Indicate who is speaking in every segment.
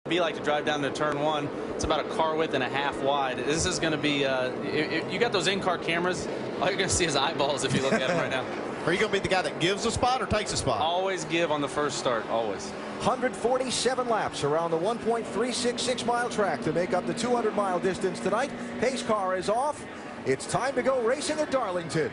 Speaker 1: Be like to drive down to turn 1. It's about a car width and a half wide. This is going to be, you got those in-car cameras, all you're going to see is eyeballs if you look at them right now.
Speaker 2: Are you going to be the guy that gives a spot or takes a spot?
Speaker 1: Always give on the first start, always.
Speaker 3: 147 laps around the 1.366-mile track to make up the 200-mile distance tonight. Pace car is off. It's time to go racing at Darlington.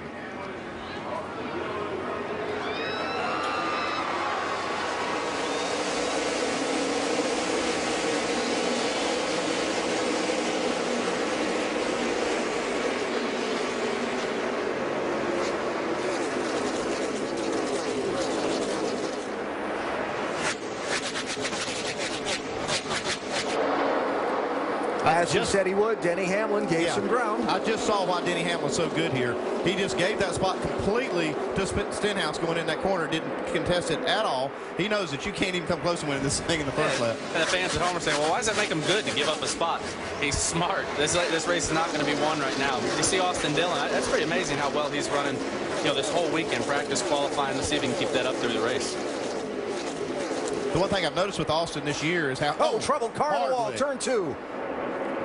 Speaker 3: As he said he would, Denny Hamlin gave some ground.
Speaker 2: I just saw why Denny Hamlin's so good here. He just gave that spot completely to Stenhouse going in that corner, didn't contest it at all. He knows that you can't even come close to winning this thing in the first lap.
Speaker 1: And the fans at home are saying, well, why does that make him good to give up a spot? He's smart. This race is not going to be won right now. You see Austin Dillon, that's pretty amazing how well he's running, this whole weekend, practice, qualifying, to see if he can keep that up through the race.
Speaker 2: The one thing I've noticed with Austin this year is how...
Speaker 3: trouble car on the wall, turn 2.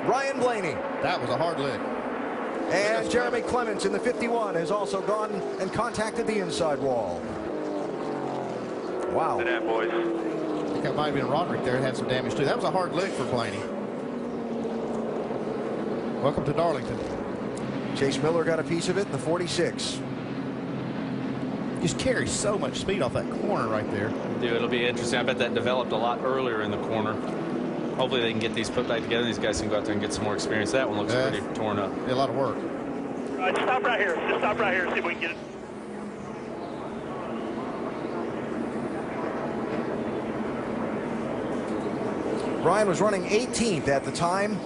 Speaker 3: Ryan Blaney.
Speaker 2: That was a hard lick.
Speaker 3: And Jeremy Clements in the 51 has also gone and contacted the inside wall. Wow.
Speaker 4: Good day, boys.
Speaker 2: I think that might have been Roderick there that had some damage too. That was a hard lick for Blaney. Welcome to Darlington.
Speaker 3: Chase Miller got a piece of it in the 46.
Speaker 2: Just carries so much speed off that corner right there.
Speaker 1: Dude, it'll be interesting. I bet that developed a lot earlier in the corner. Hopefully they can get these put back together. These guys can go out there and get some more experience. That one looks pretty torn up.
Speaker 2: A lot of work.
Speaker 4: All right, stop right here. Just stop right here and see if we can get it.
Speaker 3: Ryan was running 18th at the time.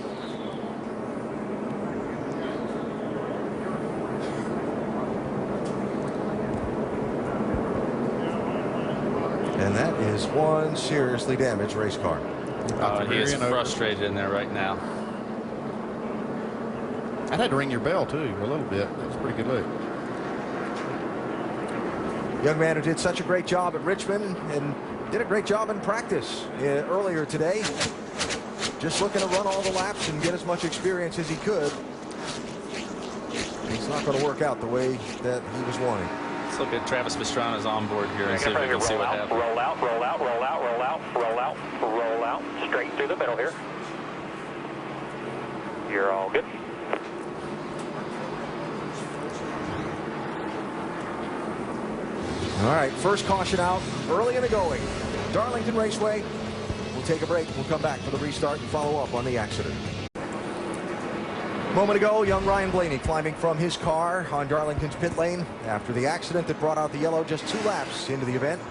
Speaker 3: And that is one seriously damaged race car.
Speaker 1: He is frustrated in there right now.
Speaker 2: I'd had to ring your bell too a little bit. That's a pretty good look.
Speaker 3: Young man who did such a great job at Richmond and did a great job in practice earlier today. Just looking to run all the laps and get as much experience as he could. It's not going to work out the way that he was wanting.
Speaker 1: Let's look at Travis Pastrana's on board here and see if we can see what happens.
Speaker 4: Roll out, roll out, roll out, roll out, roll out, roll out, straight through the middle here. You're all good.
Speaker 3: All right, first caution out early in the going. Darlington Raceway. We'll take a break. We'll come back for the restart and follow up on the accident. A moment ago, young Ryan Blaney climbing from his car on Darlington's pit lane after the accident that brought out the yellow just 2 laps into the event.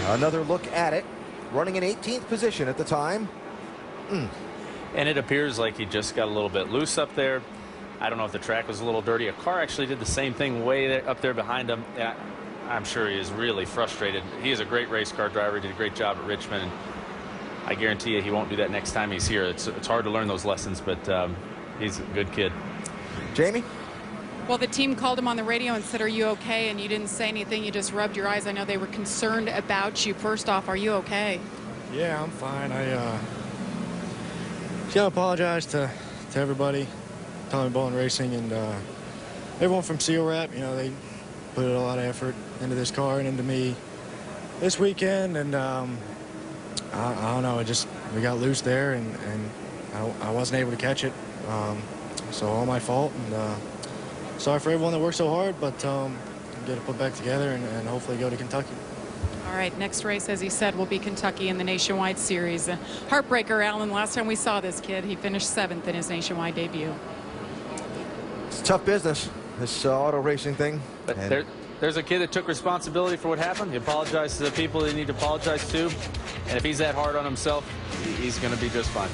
Speaker 3: Another look at it, running in 18th position at the time.
Speaker 1: And it appears like he just got a little bit loose up there. I don't know if the track was a little dirty. A car actually did the same thing way there, up there behind him. I'm sure he is really frustrated. He is a great race car driver. He did a great job at Richmond. And I guarantee you he won't do that next time he's here. It's hard to learn those lessons, but he's a good kid.
Speaker 3: Jamie?
Speaker 5: Well, the team called him on the radio and said, are you okay? And you didn't say anything. You just rubbed your eyes. I know they were concerned about you. First off, are you okay?
Speaker 6: Yeah, I'm fine. I apologize to everybody, Tommy Bowling Racing, and everyone from Seal Wrap. They put a lot of effort into this car and into me this weekend, and I don't know, we got loose there, and I wasn't able to catch it, so all my fault, and sorry for everyone that worked so hard, but get it put back together and hopefully go to Kentucky.
Speaker 5: All right, next race, as he said, will be Kentucky in the Nationwide Series. Heartbreaker, Alan. Last time we saw this kid, he finished 7th in his Nationwide debut.
Speaker 3: It's tough business, this auto racing thing.
Speaker 1: But there's a kid that took responsibility for what happened. He apologized to the people that he needed to apologize to. And if he's that hard on himself, he's going to be just fine.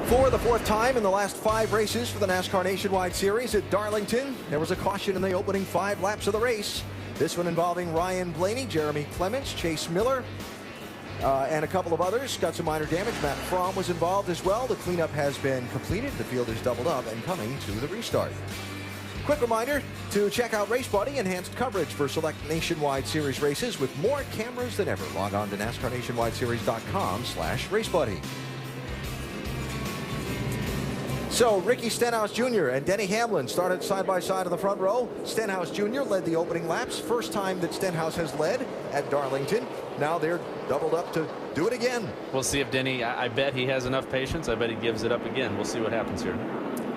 Speaker 3: For the 4th time in the last 5 races for the NASCAR Nationwide Series at Darlington, there was a caution in the opening 5 laps of the race. This one involving Ryan Blaney, Jeremy Clements, Chase Miller, and a couple of others. Got some minor damage. Matt Fromm was involved as well. The cleanup has been completed. The field is doubled up and coming to the restart. Quick reminder to check out Race Buddy, enhanced coverage for select Nationwide Series races with more cameras than ever. Log on to NASCARNationwideSeries.com/RaceBuddy. So Ricky Stenhouse Jr. and Denny Hamlin started side by side in the front row. Stenhouse Jr. led the opening laps. First time that Stenhouse has led at Darlington. Now they're doubled up to do it again.
Speaker 1: We'll see if Denny, I bet he has enough patience. I bet he gives it up again. We'll see what happens here.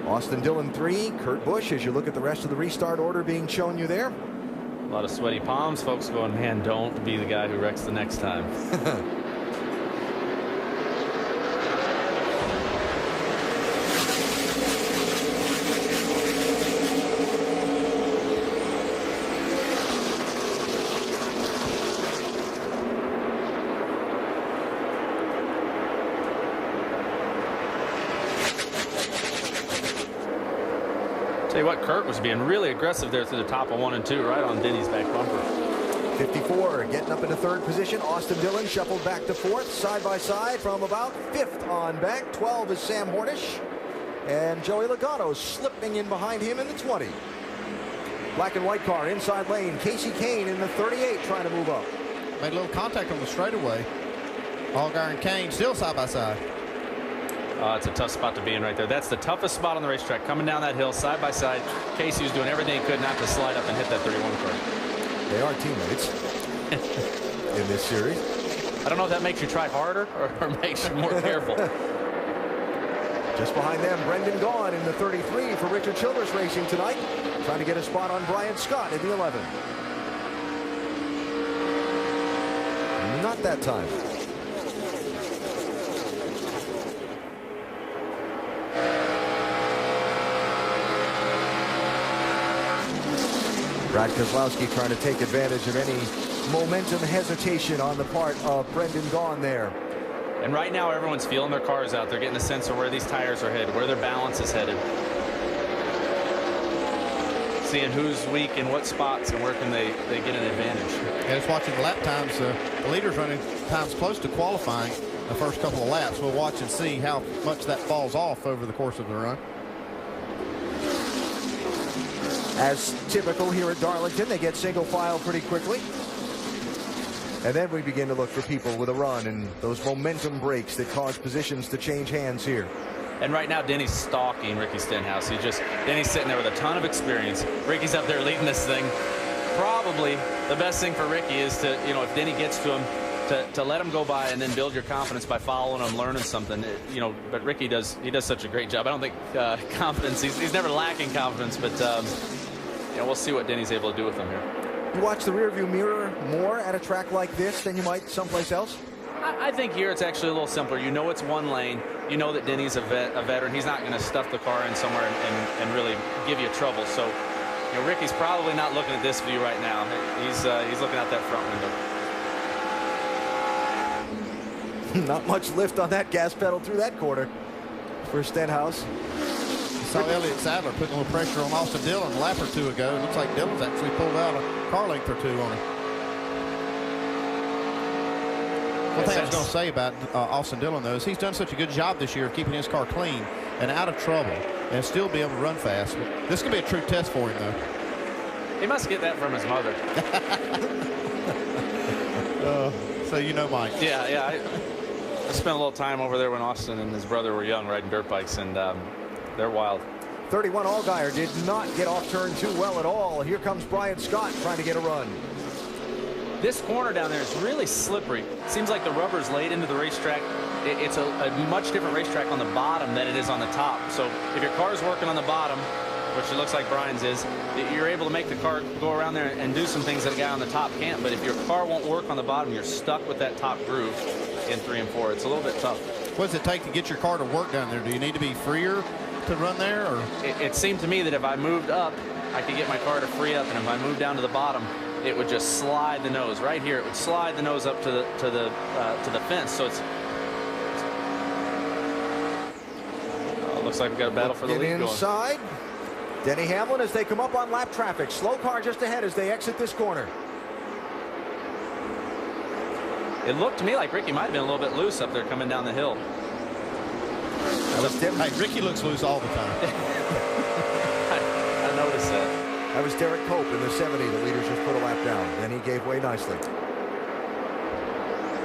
Speaker 3: Austin Dillon 3, Kurt Busch, as you look at the rest of the restart order being shown you there.
Speaker 1: A lot of sweaty palms. Folks going, man, don't be the guy who wrecks the next time. Tell you what, Kurt was being really aggressive there through the top of 1 and 2, right on Denny's back bumper.
Speaker 3: 54 getting up into third position. Austin Dillon shuffled back to fourth, side by side from about fifth on back. 12 is Sam Hornish, and Joey Logano slipping in behind him in the 20. Black and white car inside lane. Casey Kane in the 38 trying to move up.
Speaker 2: Made a little contact on the straightaway. Allgaier and Kane still side by side.
Speaker 1: It's a tough spot to be in right there. That's the toughest spot on the racetrack. Coming down that hill side by side. Casey was doing everything he could not to slide up and hit that 31 car.
Speaker 3: They are teammates in this series.
Speaker 1: I don't know if that makes you try harder or makes you more careful.
Speaker 3: Just behind them, Brendan Gaughan in the 33 for Richard Childress Racing tonight. Trying to get a spot on Brian Scott in the 11. Not that time. Brad Keselowski trying to take advantage of any momentum hesitation on the part of Brendan Gaughan there.
Speaker 1: And right now everyone's feeling their cars out. They're getting a sense of where these tires are headed, where their balance is headed. Seeing who's weak in what spots and where can they get an advantage.
Speaker 2: And it's watching the lap times. The leader's running times close to qualifying the first couple of laps. We'll watch and see how much that falls off over the course of the run.
Speaker 3: As typical here at Darlington, they get single file pretty quickly. And then we begin to look for people with a run and those momentum breaks that cause positions to change hands here.
Speaker 1: And right now, Denny's stalking Ricky Stenhouse. Denny's sitting there with a ton of experience. Ricky's up there leading this thing. Probably the best thing for Ricky is to, if Denny gets to him, to let him go by and then build your confidence by following him, learning something. But Ricky does such a great job. I don't think confidence. He's never lacking confidence, but we'll see what Denny's able to do with him here.
Speaker 3: You watch the rearview mirror more at a track like this than you might someplace else?
Speaker 1: I think here it's actually a little simpler. You know it's one lane. You know that Denny's a veteran. He's not going to stuff the car in somewhere and really give you trouble. So, Ricky's probably not looking at this view right now. He's looking out that front window.
Speaker 3: Not much lift on that gas pedal through that corner for Stenhouse.
Speaker 2: Saw Elliott Sadler putting a little pressure on Austin Dillon a lap or two ago. It looks like Dillon's actually pulled out a car length or two on him. One thing I was going to say about Austin Dillon, though, is he's done such a good job this year of keeping his car clean and out of trouble and still be able to run fast. This could be a true test for him, though.
Speaker 1: He must get that from his mother.
Speaker 2: So you know Mike.
Speaker 1: Yeah. I spent a little time over there when Austin and his brother were young riding dirt bikes, and they're wild.
Speaker 3: 31 Allgaier did not get off turn 2 well at all. Here comes Brian Scott trying to get a run.
Speaker 1: This corner down there is really slippery. Seems like the rubber's laid into the racetrack. It's a much different racetrack on the bottom than it is on the top. So if your car's working on the bottom, which it looks like Brian's is, you're able to make the car go around there and do some things that a guy on the top can't. But if your car won't work on the bottom, you're stuck with that top groove in 3 and 4. It's a little bit tough.
Speaker 2: What does it take to get your car to work down there? Do you need to be freer to run there? Or
Speaker 1: it seemed to me that if I moved up, I could get my car to free up, and if I moved down to the bottom, it would just slide the nose. Right here, it would slide the nose up to the fence. So it's looks like we've got a battle for the lead
Speaker 3: inside.
Speaker 1: going.
Speaker 3: Denny Hamlin as they come up on lap traffic. Slow car just ahead as they exit this corner.
Speaker 1: It looked to me like Ricky might have been a little bit loose up there coming down the hill.
Speaker 2: Hey, Ricky looks loose all the time.
Speaker 1: I noticed that.
Speaker 3: That was Derek Cope in the 70. The leaders just put a lap down, and he gave way nicely.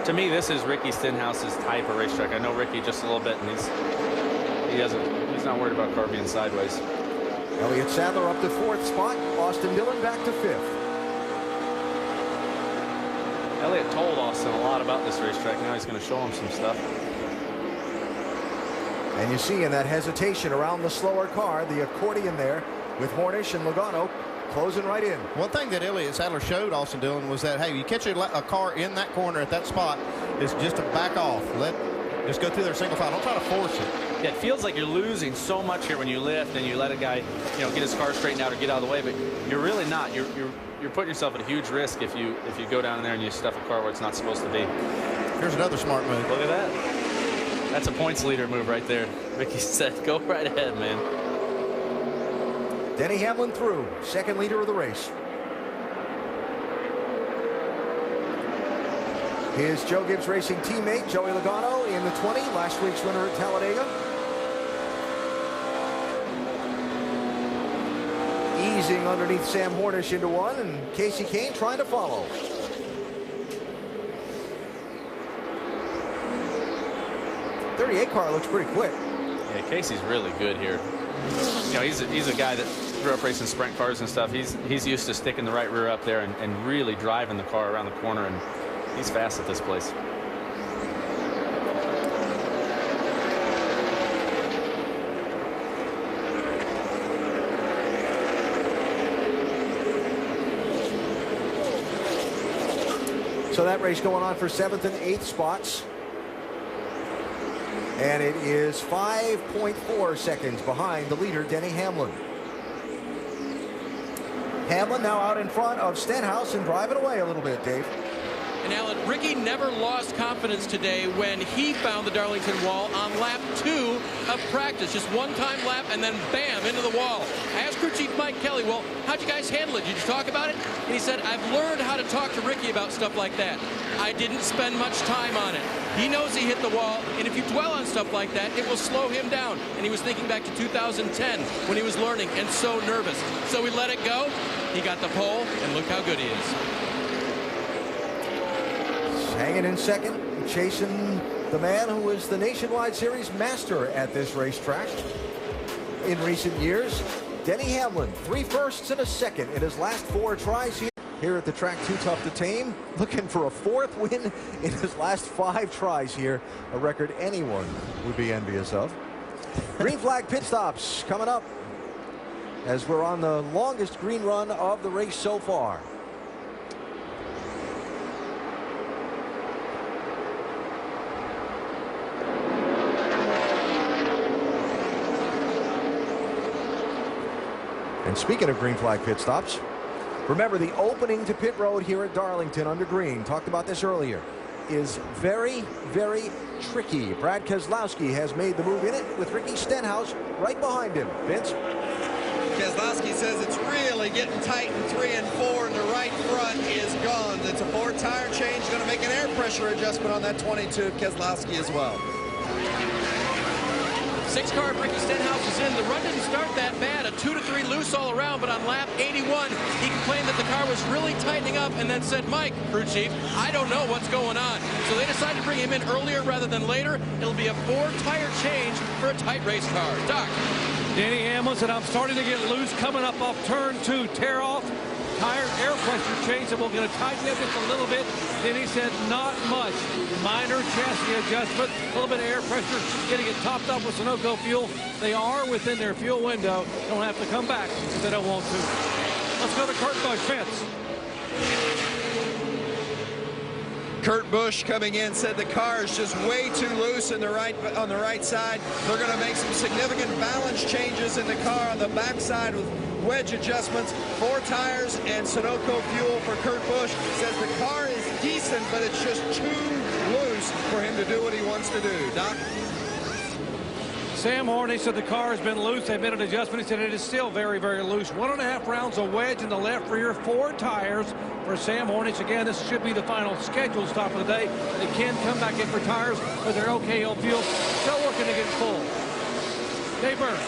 Speaker 1: To me, this is Ricky Stenhouse's type of racetrack. I know Ricky just a little bit, and he's not worried about car being sideways.
Speaker 3: Elliott Sadler up to 4th spot. Austin Dillon back to 5th.
Speaker 1: Elliott told Austin a lot about this racetrack. Now he's going to show him some stuff.
Speaker 3: And you see in that hesitation around the slower car, the accordion there with Hornish and Logano closing right in.
Speaker 2: One thing that Elliott Sadler showed Austin Dillon was that, hey, you catch a car in that corner at that spot, it's just to back off. Just go through their single file. Don't try to force it.
Speaker 1: Yeah, it feels like you're losing so much here when you lift and you let a guy, get his car straightened out or get out of the way, but you're really not. You're putting yourself at a huge risk if you go down in there and you stuff a car where it's not supposed to be.
Speaker 2: Here's another smart move.
Speaker 1: Look at that. That's a points leader move right there. Ricky said, go right ahead, man.
Speaker 3: Denny Hamlin through, second leader of the race. His Joe Gibbs Racing teammate, Joey Logano, in the 20, last week's winner at Talladega. Easing underneath Sam Hornish into one, and Casey Kane trying to follow. .38 car looks pretty quick.
Speaker 1: Yeah, Casey's really good here. He's a guy that grew up racing sprint cars and stuff. He's used to sticking the right rear up there and really driving the car around the corner, and he's fast at this place.
Speaker 3: So that race going on for 7th and 8th spots. And it is 5.4 seconds behind the leader, Denny Hamlin. Hamlin now out in front of Stenhouse and driving away a little bit, Dave.
Speaker 7: And Alan, Ricky never lost confidence today when he found the Darlington wall on lap 2 of practice. Just one-time lap and then bam, into the wall. I asked crew chief Mike Kelly, well, how'd you guys handle it? Did you talk about it? And he said, I've learned how to talk to Ricky about stuff like that. I didn't spend much time on it. He knows he hit the wall, and if you dwell on stuff like that, it will slow him down. And he was thinking back to 2010 when he was learning and so nervous. So we let it go. He got the pole, and look how good he is.
Speaker 3: Hanging in second, chasing the man who is the Nationwide Series master at this racetrack in recent years, Denny Hamlin. 3 firsts and a second in his last 4 tries here at the track. Too tough to tame. Looking for a 4th win in his last 5 tries here, a record anyone would be envious of. Green flag pit stops coming up as we're on the longest green run of the race so far. And speaking of green flag pit stops, remember the opening to pit road here at Darlington under green, talked about this earlier, is very, very tricky. Brad Keselowski has made the move in it with Ricky Stenhouse right behind him. Vince?
Speaker 8: Keselowski says it's really getting tight in 3 and 4, and the right front is gone. It's a 4-tire change, going to make an air pressure adjustment on that 22 of Keselowski as well.
Speaker 7: 6 car of Ricky Stenhouse is in. The run didn't start that bad. A 2 to 3 loose all around, but on lap 81, he complained that the car was really tightening up and then said, Mike, crew chief, I don't know what's going on. So they decided to bring him in earlier rather than later. It'll be a 4-tire change for a tight race car. Doc.
Speaker 9: Danny Hamlin said, I'm starting to get loose coming up off turn 2. Tear off. Tire air pressure change, and we're going to tighten it just a little bit. Then he said not much. Minor chassis adjustment, a little bit of air pressure, getting it topped up with Sunoco fuel. They are within their fuel window. Don't have to come back if they don't want to. Let's go to Kurt Busch. Vince.
Speaker 8: Kurt Busch coming in said the car is just way too loose on the right side. They're going to make some significant balance changes in the car on the backside with wedge adjustments, 4 tires, and Sunoco fuel for Kurt Busch. Says the car is decent, but it's just too loose for him to do what he wants to do. Doc?
Speaker 9: Sam Hornish said the car has been loose. They made an adjustment. He said it is still very, very loose. 1.5 rounds of wedge in the left rear, 4 tires for Sam Hornish. Again, this should be the final scheduled stop of the day. They can come back in for tires with their OKO fuel. Still working to get full. Dave Burns.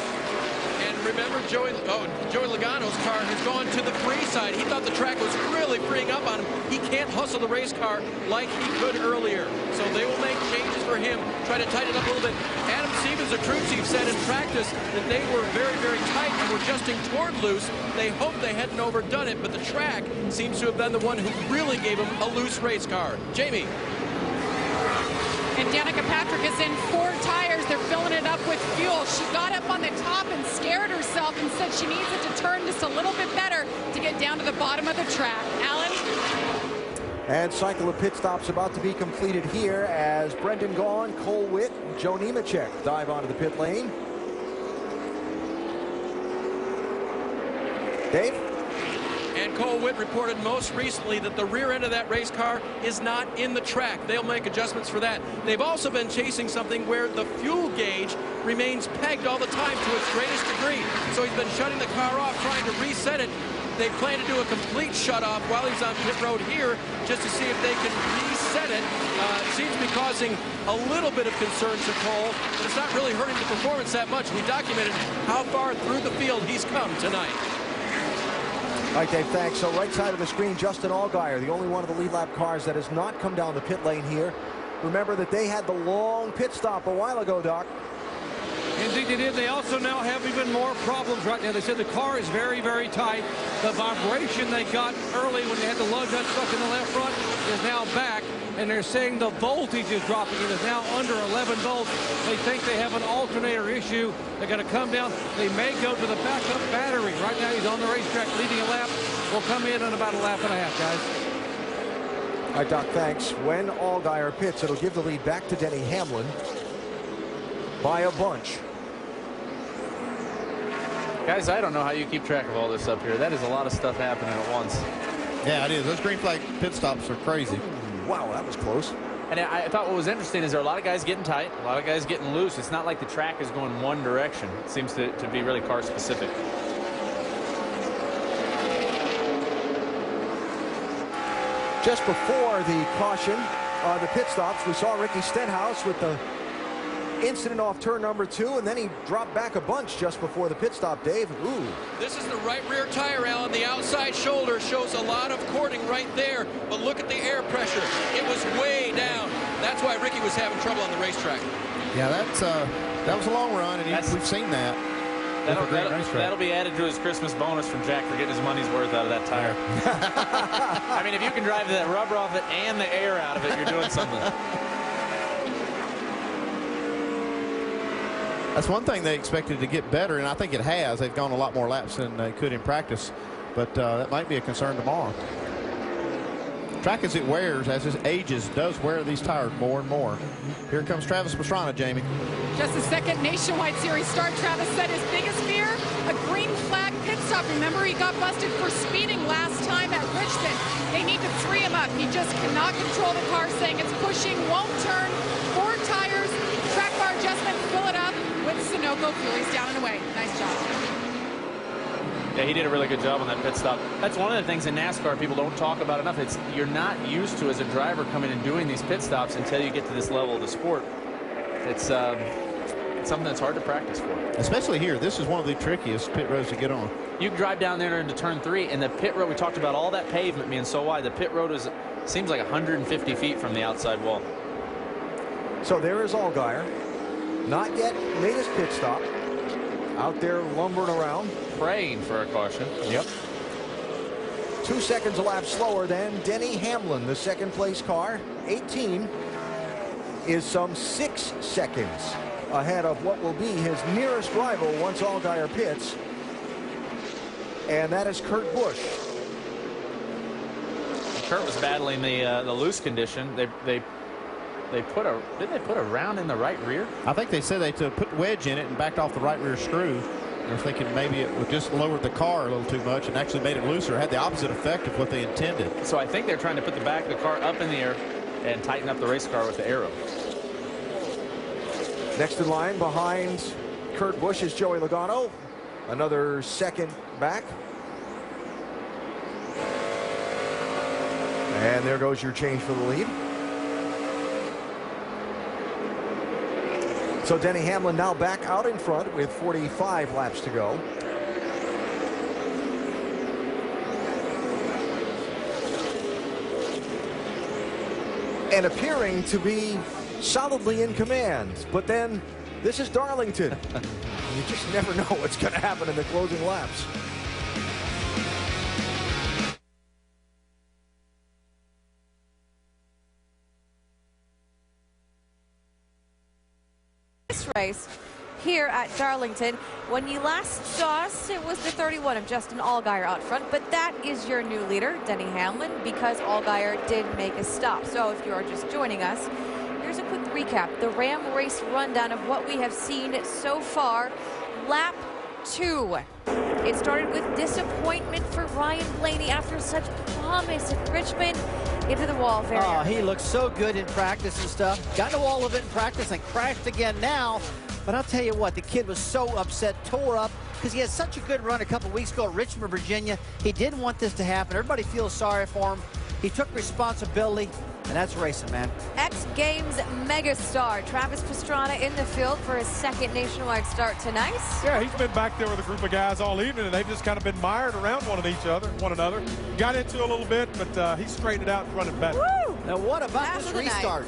Speaker 7: And remember Joey Logano's car has gone to the free side. He thought the track was really freeing up on him. He can't hustle the race car like he could earlier. So they will make changes for him, try to tighten it up a little bit. Adam Stevens, the crew chief, said in practice that they were very, very tight and were adjusting toward loose. They hoped they hadn't overdone it, but the track seems to have been the one who really gave him a loose race car. Jamie.
Speaker 5: And Danica Patrick is in 4 tires. They're filling it up with fuel. She got up on the top and scared herself and said she needs it to turn just a little bit better to get down to the bottom of the track. Alan?
Speaker 3: And cycle of pit stops about to be completed here as Brendan Gaughan, Cole Witt, Joe Nemechek dive onto the pit lane. Dave?
Speaker 7: And Cole Witt reported most recently that the rear end of that race car is not in the track. They'll make adjustments for that. They've also been chasing something where the fuel gauge remains pegged all the time to its greatest degree. So he's been shutting the car off, trying to reset it. They plan to do a complete shut-off while he's on pit road here just to see if they can reset it. It seems to be causing a little bit of concern to Cole, but it's not really hurting the performance that much. We documented how far through the field he's come tonight.
Speaker 3: All right, Dave, thanks. So right side of the screen, Justin Allgaier, the only one of the lead lap cars that has not come down the pit lane here. Remember that they had the long pit stop a while ago, Doc.
Speaker 9: Indeed they did. They also now have even more problems right now. They said the car is very, very tight. The vibration they got early when they had the lug nut stuck in the left front is now back. And they're saying the voltage is dropping. It is now under 11 volts. They think they have an alternator issue. They're going to come down. They may go to the backup battery. Right now he's on the racetrack leading a lap. We'll come in about a lap and a half, guys.
Speaker 3: All right, Doc, thanks. When Allgaier pits, it'll give the lead back to Denny Hamlin by a bunch.
Speaker 1: Guys, I don't know how you keep track of all this up here. That is a lot of stuff happening at once.
Speaker 2: Yeah, it is. Those green flag pit stops are crazy.
Speaker 3: Wow, that was close.
Speaker 1: And I thought what was interesting is there are a lot of guys getting tight, a lot of guys getting loose. It's not like the track is going one direction. It seems to be really car specific.
Speaker 3: Just before the caution, the pit stops, we saw Ricky Stenhouse with the incident off turn number 2, and then he dropped back a bunch just before the pit stop, Dave. Ooh.
Speaker 7: This is the right rear tire, Alan. The outside shoulder shows a lot of cording right there, but look at the air pressure. It was way down. That's why Ricky was having trouble on the racetrack.
Speaker 2: Yeah, that was a long run, and we've seen that.
Speaker 1: That'll be added to his Christmas bonus from Jack for getting his money's worth out of that tire. I mean, if you can drive that rubber off it and the air out of it, you're doing something.
Speaker 2: That's one thing they expected to get better, and I think it has. They've gone a lot more laps than they could in practice, but that might be a concern tomorrow. Track as it wears, as it ages, does wear these tires more and more. Here comes Travis Pastrana, Jamie.
Speaker 5: Just a second Nationwide Series start. Travis said his biggest fear, a green flag pit stop. Remember, he got busted for speeding last time at Richmond. They need to free him up. He just cannot control the car, saying it's pushing, won't turn. 4 tires, track bar adjustment, fill it up with Sunoco Fury's down and away. Nice job.
Speaker 1: Yeah, he did a really good job on that pit stop. That's one of the things in NASCAR people don't talk about enough. It's you're not used to as a driver coming and doing these pit stops until you get to this level of the sport. It's something that's hard to practice for.
Speaker 2: Especially here. This is one of the trickiest pit roads to get on.
Speaker 1: You can drive down there into turn 3, and the pit road, we talked about all that pavement being so wide. The pit road seems like 150 feet from the outside wall.
Speaker 3: So there is Allgaier. Not yet made his pit stop. Out there lumbering around.
Speaker 1: Praying for a caution.
Speaker 3: Yep. 2 seconds a lap slower than Denny Hamlin, the second place car. 18 is some 6 seconds ahead of what will be his nearest rival once Allgaier pits. And that is Kurt Busch.
Speaker 1: Kurt was battling the loose condition. Did they put a round in the right rear?
Speaker 2: I think they said they put wedge in it and backed off the right rear screw. They're thinking maybe it would just lowered the car a little too much and actually made it looser. Had the opposite effect of what they intended.
Speaker 1: So I think they're trying to put the back of the car up in the air and tighten up the race car with the aero.
Speaker 3: Next in line behind Kurt Busch is Joey Logano. Another second back. And there goes your change for the lead. So Denny Hamlin now back out in front with 45 laps to go. And appearing to be solidly in command. But then, this is Darlington. You just never know what's going to happen in the closing laps.
Speaker 10: This race here at Darlington. When you last saw us, it was the 31 of Justin Allgaier out front, but that is your new leader, Denny Hamlin, because Allgaier did make a stop. So if you are just joining us, here's a quick recap. The Ram race rundown of what we have seen so far. Lap 2. It started with disappointment for Ryan Blaney after such promise at Richmond. Into the wall there.
Speaker 11: Oh, he looked so good in practice and stuff. Got to all of it in practice and crashed again now. But I'll tell you what, the kid was so upset, tore up, because he had such a good run a couple weeks ago at Richmond, Virginia. He didn't want this to happen. Everybody feels sorry for him. He took responsibility, and that's racing, man.
Speaker 10: X Games megastar Travis Pastrana in the field for his second nationwide start tonight.
Speaker 12: Yeah, he's been back there with a group of guys all evening, and they've just kind of been mired around one another. Got into a little bit, but he straightened it out and running better.
Speaker 11: Woo! Now, what about this restart?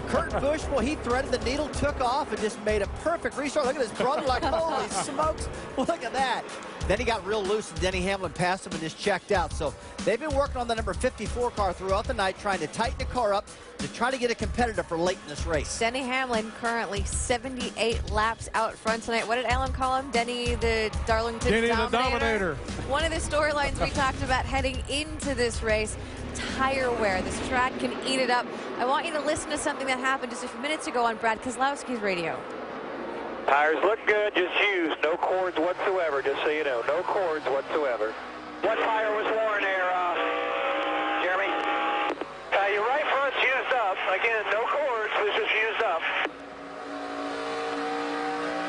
Speaker 11: Kurt Busch, well, he threaded the needle, took off, and just made a perfect restart. Look at his brother, like, holy smokes, look at that. Then he got real loose, and Denny Hamlin passed him and just checked out. So they've been working on the number 54 car throughout the night, trying to tighten the car up to try to get a competitor for late in this race.
Speaker 10: Denny Hamlin currently 78 laps out front tonight. What did Alan call him? Denny the Darlington
Speaker 12: Denny the Dominator.
Speaker 10: One of the storylines we talked about heading into this race, tire wear. This track can eat it up. I want you to listen to something that happened just a few minutes ago on Brad Keselowski's radio.
Speaker 4: Tires look good, just used. No cords whatsoever, just so you know. No cords whatsoever. What tire was worn there, Jeremy? Your right front's used up. Again, no cords, it's just used up.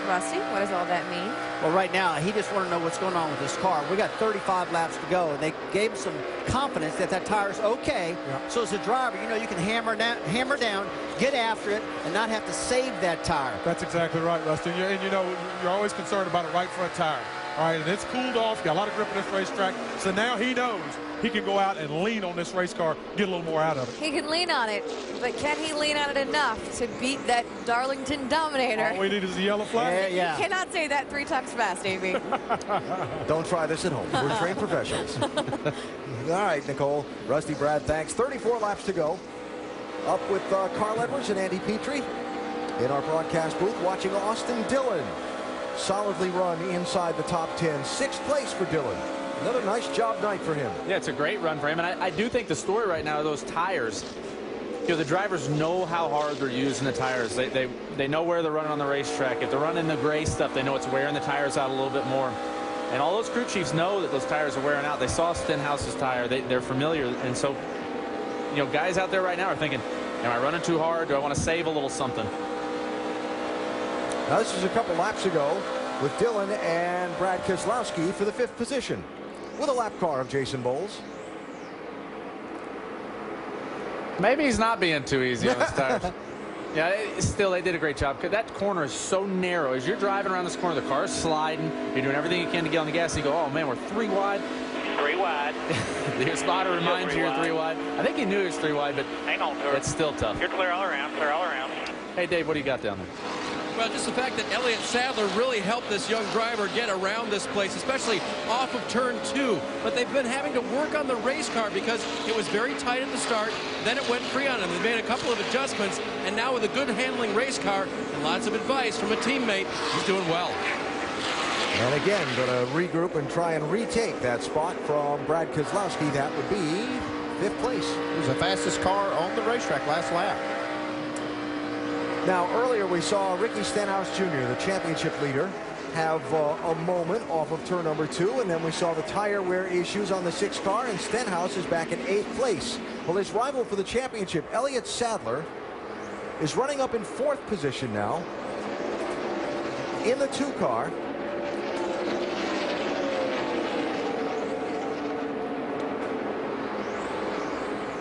Speaker 10: Rusty, what does all that mean?
Speaker 11: Well, right now, he just wanted to know what's going on with this car. We got 35 laps to go, and they gave him some confidence that that tire's okay. Yeah. So as a driver, you know, you can hammer down, get after it, and not have to save that tire.
Speaker 12: That's exactly right, Rusty. And you know, you're always concerned about a right front tire. All right, and it's cooled off, got a lot of grip in this racetrack, so now he knows he can go out and lean on this race car, get a little more out of it.
Speaker 10: He can lean on it, but can he lean on it enough to beat that Darlington Dominator?
Speaker 12: All we need is the yellow flag.
Speaker 10: Yeah. You cannot say that 3 times fast, Davey.
Speaker 3: Don't try this at home. We're trained professionals. All right, Nicole. Rusty, Brad, thanks. 34 laps to go. Up with Carl Edwards and Andy Petrie in our broadcast booth, watching Austin Dillon solidly run inside the top 10. 6th place for Dillon. Another nice job night for him.
Speaker 1: Yeah, it's a great run for him. And I do think the story right now, those tires, you know, the drivers know how hard they're using the tires. They know where they're running on the racetrack. If they're running the gray stuff, they know it's wearing the tires out a little bit more. And all those crew chiefs know that those tires are wearing out. They saw Stenhouse's tire. They're familiar. And so, you know, guys out there right now are thinking, am I running too hard? Do I want to save a little something?
Speaker 3: Now, this is a couple laps ago with Dillon and Brad Keselowski for the 5th position with a lap car of Jason Bowles.
Speaker 1: Maybe he's not being too easy on his tires. Yeah, still, they did a great job. That corner is so narrow. As you're driving around this corner, the car's sliding. You're doing everything you can to get on the gas. And you go, oh, man, we're 3 wide.
Speaker 4: 3 wide.
Speaker 1: Your spotter reminds you you're 3 wide. I think he knew he was 3 wide, but
Speaker 4: hang on to it.
Speaker 1: It's still tough.
Speaker 4: You're clear all around, clear all around.
Speaker 1: Hey, Dave, what do you got down there?
Speaker 7: Well, just the fact that Elliott Sadler really helped this young driver get around this place, especially off of turn 2. But they've been having to work on the race car because it was very tight at the start. Then it went free on him. They made a couple of adjustments. And now with a good handling race car and lots of advice from a teammate, he's doing well.
Speaker 3: And again, going to regroup and try and retake that spot from Brad Keselowski. That would be 5th place.
Speaker 2: It was the fastest car on the racetrack last lap.
Speaker 3: Now, earlier we saw Ricky Stenhouse Jr., the championship leader, have a moment off of turn number 2, and then we saw the tire wear issues on the 6th car, and Stenhouse is back in 8th place. Well, his rival for the championship, Elliott Sadler, is running up in 4th position now in the 2 car.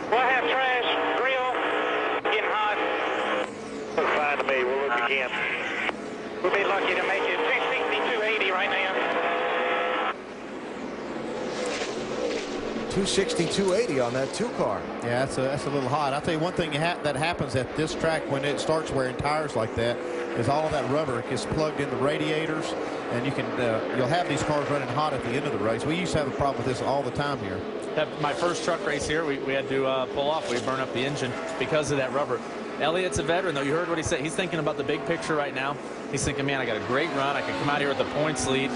Speaker 4: We'll have trash, grill, getting hot. Look fine to me. We'll look again. We'll be lucky to make it 262.80 right now.
Speaker 3: 262.80 on that 2 car.
Speaker 2: Yeah, that's a little hot. I'll tell you one thing that happens at this track when it starts wearing tires like that is all of that rubber gets plugged in the radiators, and you'll have these cars running hot at the end of the race. We used to have a problem with this all the time here.
Speaker 1: My first truck race here, we had to pull off. We burn up the engine because of that rubber. Elliott's a veteran, though. You heard what he said. He's thinking about the big picture right now. He's thinking, man, I got a great run. I can come out here with the points lead.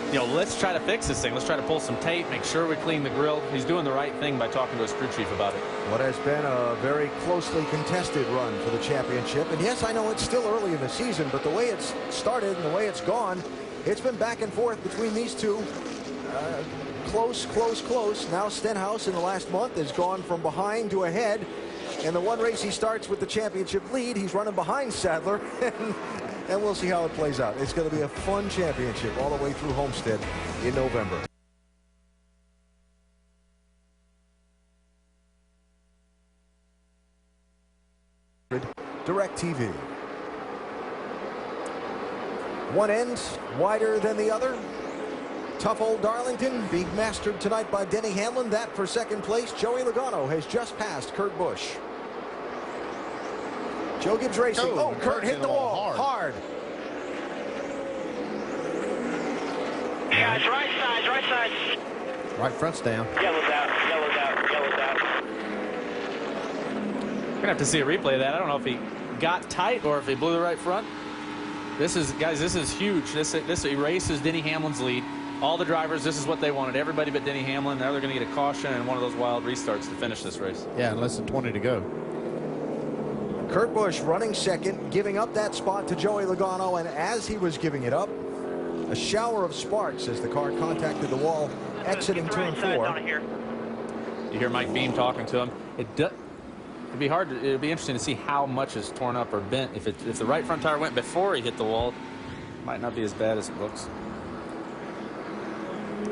Speaker 1: You know, let's try to fix this thing. Let's try to pull some tape, make sure we clean the grill. He's doing the right thing by talking to his crew chief about it.
Speaker 3: What has been a very closely contested run for the championship. And yes, I know it's still early in the season, but the way it's started and the way it's gone, it's been back and forth between these two. Close, close, close. Now Stenhouse in the last month has gone from behind to ahead. And the one race he starts with the championship lead, he's running behind Sadler. And we'll see how it plays out. It's going to be a fun championship all the way through Homestead in November. DirecTV. One end wider than the other. Tough old Darlington being mastered tonight by Denny Hamlin. That for second place. Joey Logano has just passed Kurt Busch. Joe Gibbs Racing. Oh, Kurt hit the wall hard.
Speaker 4: Guys, right side, right side.
Speaker 2: Right front's down.
Speaker 4: Yellow's out, yellow's out, yellow's out.
Speaker 1: We're going to have to see a replay of that. I don't know if he got tight or if he blew the right front. This is, guys, this is huge. This erases Denny Hamlin's lead. All the drivers, this is what they wanted. Everybody but Denny Hamlin. Now they're going to get a caution and one of those wild restarts to finish this race.
Speaker 2: Yeah, in less than 20 to go.
Speaker 3: Kurt Busch running second, giving up that spot to Joey Logano, and as he was giving it up, a shower of sparks as the car contacted the wall, exiting turn 4.
Speaker 1: You hear Mike Beam talking to him. It'd be hard. It'd be interesting to see how much is torn up or bent. If the right front tire went before he hit the wall, it might not be as bad as it looks.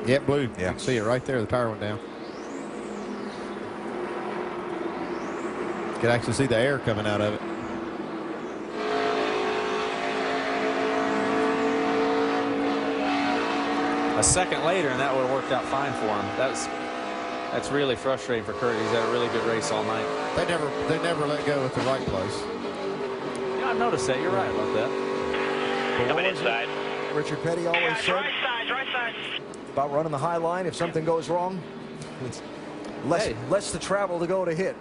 Speaker 2: Yeah, blue. Yeah. You can see it right there. The tire went down. You can actually see the air coming out of it.
Speaker 1: A second later, and that would have worked out fine for him. That's really frustrating for Kurt. He's had a really good race all night.
Speaker 2: They never let go at the right place.
Speaker 1: Yeah, I've noticed that. You're right about that.
Speaker 4: Coming inside.
Speaker 3: Richard Petty always said
Speaker 4: right side.
Speaker 3: about running the high line. If something goes wrong, it's less to travel to go to hit.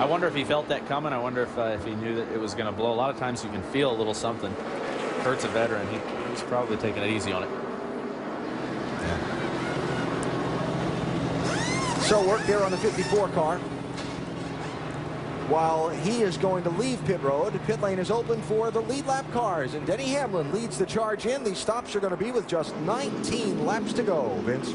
Speaker 1: I wonder if he felt that coming. I wonder if he knew that it was going to blow. A lot of times you can feel a little something. Kurt's a veteran. He's probably taking it easy on it.
Speaker 3: Yeah. So work there on the 54 car. While he is going to leave pit road, the pit lane is open for the lead lap cars, and Denny Hamlin leads the charge in. These stops are going to be with just 19 laps to go, Vince.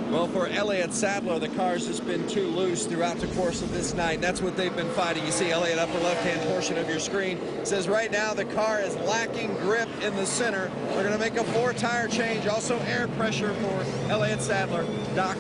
Speaker 8: Well, for Elliott Sadler, the car's just been too loose throughout the course of this night. That's what they've been fighting. You see Elliott upper left-hand portion of your screen. It says right now the car is lacking grip in the center. They're going to make a 4-tire change. Also air pressure for Elliott Sadler. Doc.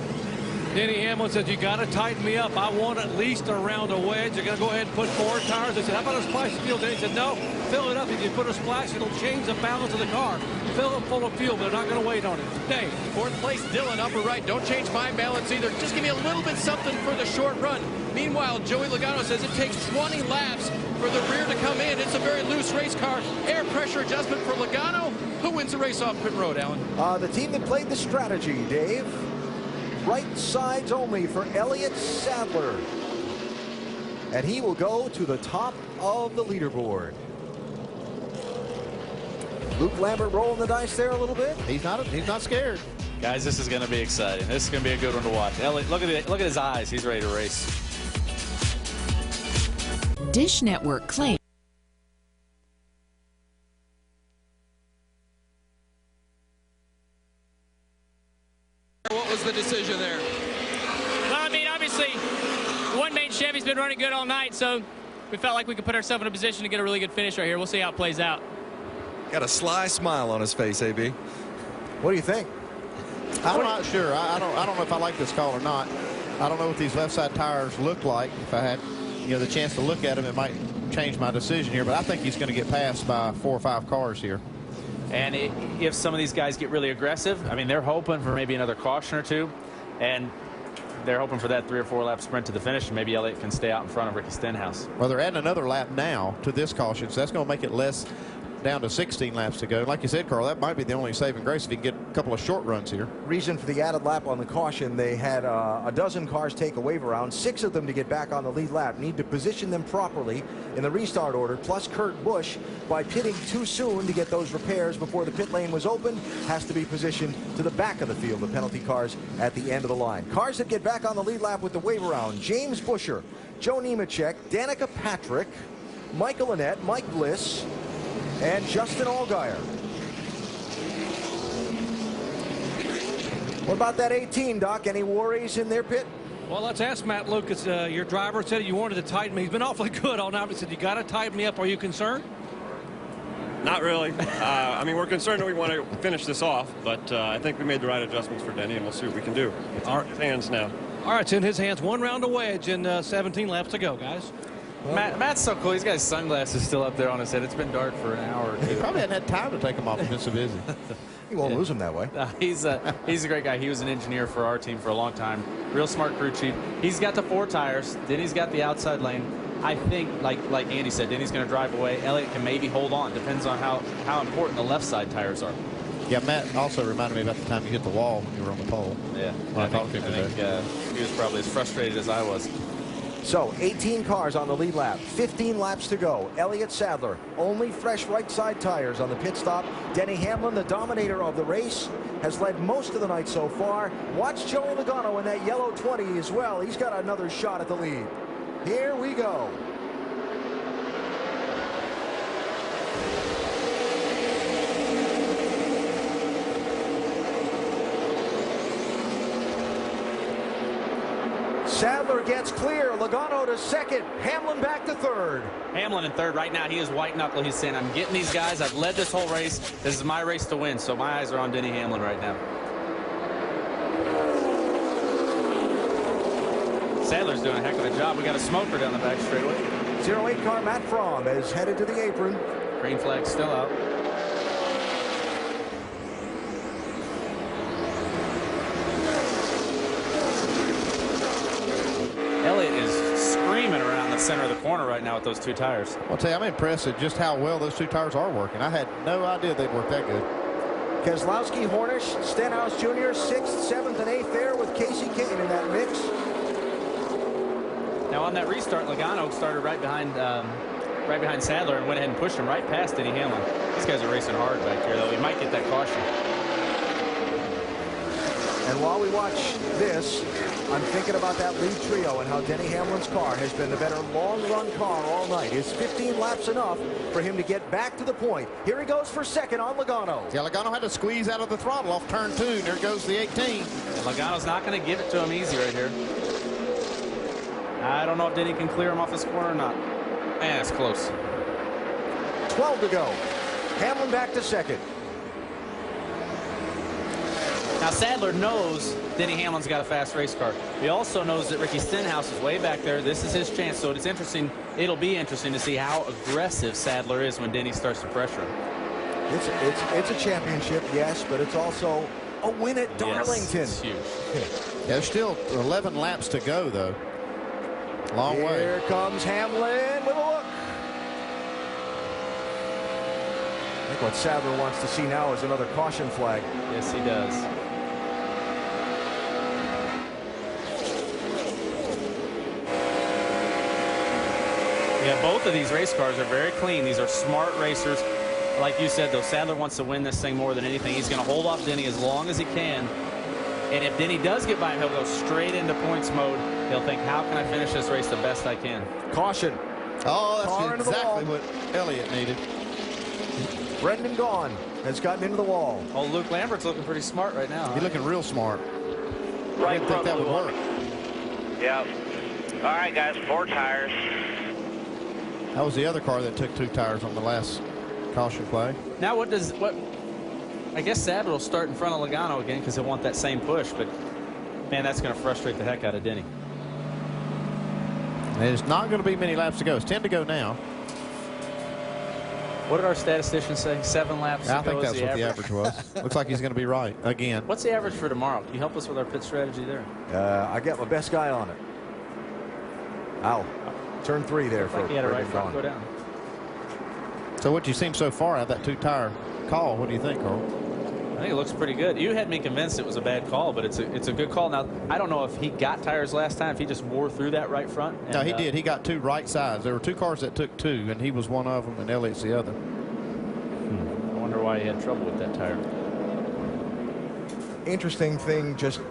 Speaker 9: Denny Hamlin says, you got to tighten me up. I want at least around a wedge. You're going to go ahead and put 4 tires. I said, how about a splash of fuel? Denny said, no, fill it up. If you put a splash, it'll change the balance of the car. Fill it full of fuel, but they're not going to wait on it. Dave.
Speaker 7: 4th place, Dylan, upper right. Don't change my balance either. Just give me a little bit something for the short run. Meanwhile, Joey Logano says it takes 20 laps for the rear to come in. It's a very loose race car. Air pressure adjustment for Logano. Who wins the race off pit road, Alan?
Speaker 3: The team that played the strategy, Dave. Right sides only for Elliott Sadler. And he will go to the top of the leaderboard. Luke Lambert rolling the dice there a little bit.
Speaker 2: He's not scared.
Speaker 1: Guys, this is going to be exciting. This is going to be a good one to watch. Elliott, look at his eyes. He's ready to race.
Speaker 13: Dish Network claims.
Speaker 7: What was the decision there?
Speaker 14: Well, I mean, obviously, one main Chevy's been running good all night, so we felt like we could put ourselves in a position to get a really good finish right here. We'll see how it plays out.
Speaker 8: Got a sly smile on his face, AB.
Speaker 3: What do you think?
Speaker 2: I'm not sure. I don't know if I like this call or not. I don't know what these left side tires look like. If I had the chance to look at him, it might change my decision here. But I think he's going to get passed by 4 or 5 cars here.
Speaker 1: And if some of these guys get really aggressive, I mean, they're hoping for maybe another caution or two, and they're hoping for that 3 or 4 lap sprint to the finish, and maybe Elliott can stay out in front of Ricky Stenhouse.
Speaker 2: Well, they're adding another lap now to this caution, so that's going to make it less, down to 16 laps to go. Like you said, Carl, that might be the only saving grace if you can get a couple of short runs here.
Speaker 3: Reason for the added lap on the caution, they had a dozen cars take a wave around, 6 of them to get back on the lead lap. Need to position them properly in the restart order, plus Kurt Busch, by pitting too soon to get those repairs before the pit lane was open, has to be positioned to the back of the field, the penalty cars at the end of the line. Cars that get back on the lead lap with the wave around: James Buescher, Joe Nemechek, Danica Patrick, Michael Annett, Mike Bliss, and Justin Allgaier. What about that 18, Doc? Any worries in their pit?
Speaker 9: Well, let's ask Matt Lucas. Your driver said you wanted to tighten me. He's been awfully good all night. He said, you got to tighten me up. Are you concerned?
Speaker 15: Not really. I mean, we're concerned that we want to finish this off, but I think we made the right adjustments for Denny, and we'll see what we can do. It's in his hands now.
Speaker 9: All right, it's in his hands. 1 round of wedge and 17 laps to go, guys.
Speaker 1: Matt's so cool. He's got his sunglasses still up there on his head. It's been dark for an hour or 2.
Speaker 2: He probably hadn't had time to take them off. He's been so busy.
Speaker 3: You won't lose him that way.
Speaker 1: He's a great guy. He was an engineer for our team for a long time. Real smart crew chief. He's got the 4 tires. Denny's got the outside lane. I think, like Andy said, Denny's going to drive away. Elliott can maybe hold on. Depends on how important the left side tires are.
Speaker 2: Yeah, Matt also reminded me about the time you hit the wall when you were on the pole.
Speaker 1: Yeah,
Speaker 2: I think
Speaker 1: he was probably as frustrated as I was.
Speaker 3: So 18 cars on the lead lap, 15 laps to go. Elliott Sadler, only fresh right side tires on the pit stop. Denny Hamlin, the dominator of the race, has led most of the night so far. Watch Joey Logano in that yellow 20 as well. He's got another shot at the lead. Here we go. Sadler gets clear. Logano to second. Hamlin back to third.
Speaker 1: Hamlin in third right now. He is white knuckle. He's saying, I'm getting these guys. I've led this whole race. This is my race to win. So my eyes are on Denny Hamlin right now. Sadler's doing a heck of a job. We got a smoker down the back straightaway.
Speaker 3: 08 car Matt Fromm is headed to the apron.
Speaker 1: Green flag still out. Elliott is screaming around the center of the corner right now with those 2 tires.
Speaker 2: I'll tell you, I'm impressed at just how well those 2 tires are working. I had no idea they'd work that good.
Speaker 3: Keselowski, Hornish, Stenhouse Jr., 6th, 7th, and 8th there with Casey Kane in that mix.
Speaker 1: Now on that restart, Logano started right behind Sadler and went ahead and pushed him right past Denny Hamlin. These guys are racing hard back here, though. We might get that caution.
Speaker 3: And while we watch this, I'm thinking about that lead trio and how Denny Hamlin's car has been the better long-run car all night. Is 15 laps enough for him to get back to the point? Here he goes for second on Logano.
Speaker 2: Yeah, Logano had to squeeze out of the throttle off turn 2. There goes the 18.
Speaker 1: And Logano's not going to give it to him easy right here. I don't know if Denny can clear him off this corner or not. Man, it's close.
Speaker 3: 12 to go. Hamlin back to second.
Speaker 1: Now Sadler knows Denny Hamlin's got a fast race car. He also knows that Ricky Stenhouse is way back there. This is his chance, so it's interesting. It'll be interesting to see how aggressive Sadler is when Denny starts to pressure him.
Speaker 3: It's a championship, yes, but it's also a win at Darlington.
Speaker 1: Yes, it's huge.
Speaker 2: Yeah, there's still 11 laps to go, though. Long way.
Speaker 3: Here comes Hamlin with a look. I think what Sadler wants to see now is another caution flag.
Speaker 1: Yes, he does. Yeah, both of these race cars are very clean. These are smart racers. Like you said, though, Sadler wants to win this thing more than anything. He's going to hold off Denny as long as he can. And if Denny does get by him, he'll go straight into points mode. He'll think, how can I finish this race the best I can?
Speaker 3: Caution.
Speaker 2: Oh, that's exactly what Elliott needed.
Speaker 3: Brendan Gaughan has gotten into the wall.
Speaker 1: Oh, Luke Lambert's looking pretty smart right now.
Speaker 2: He's looking real smart.
Speaker 4: Right
Speaker 2: I didn't think that would work.
Speaker 4: Yep. All right, guys, 4 tires.
Speaker 2: That was the other car that took 2 tires on the last caution flag.
Speaker 1: Now I guess Sadler will start in front of Logano again because he'll want that same push, but man, that's going to frustrate the heck out of Denny.
Speaker 2: And there's not going to be many laps to go. It's 10 to go now.
Speaker 1: What did our statistician say? 7 laps to go.
Speaker 2: I think that's what the average was. Looks like he's going to be right again.
Speaker 1: What's the average for tomorrow? Can you help us with our pit strategy there?
Speaker 3: I got my best guy on it. Ow. Turn 3 there for
Speaker 1: he had a right front go down.
Speaker 2: So what you've seen so far out of that 2-tire call, what do you think, Carl?
Speaker 1: I think it looks pretty good. You had me convinced it was a bad call, but it's a good call. Now, I don't know if he got tires last time, if he just wore through that right front. And,
Speaker 2: no, he did. He got 2 right sides. There were 2 cars that took 2, and he was one of them, and Elliott's the other.
Speaker 1: I wonder why he had trouble with that tire.
Speaker 3: Interesting thing, just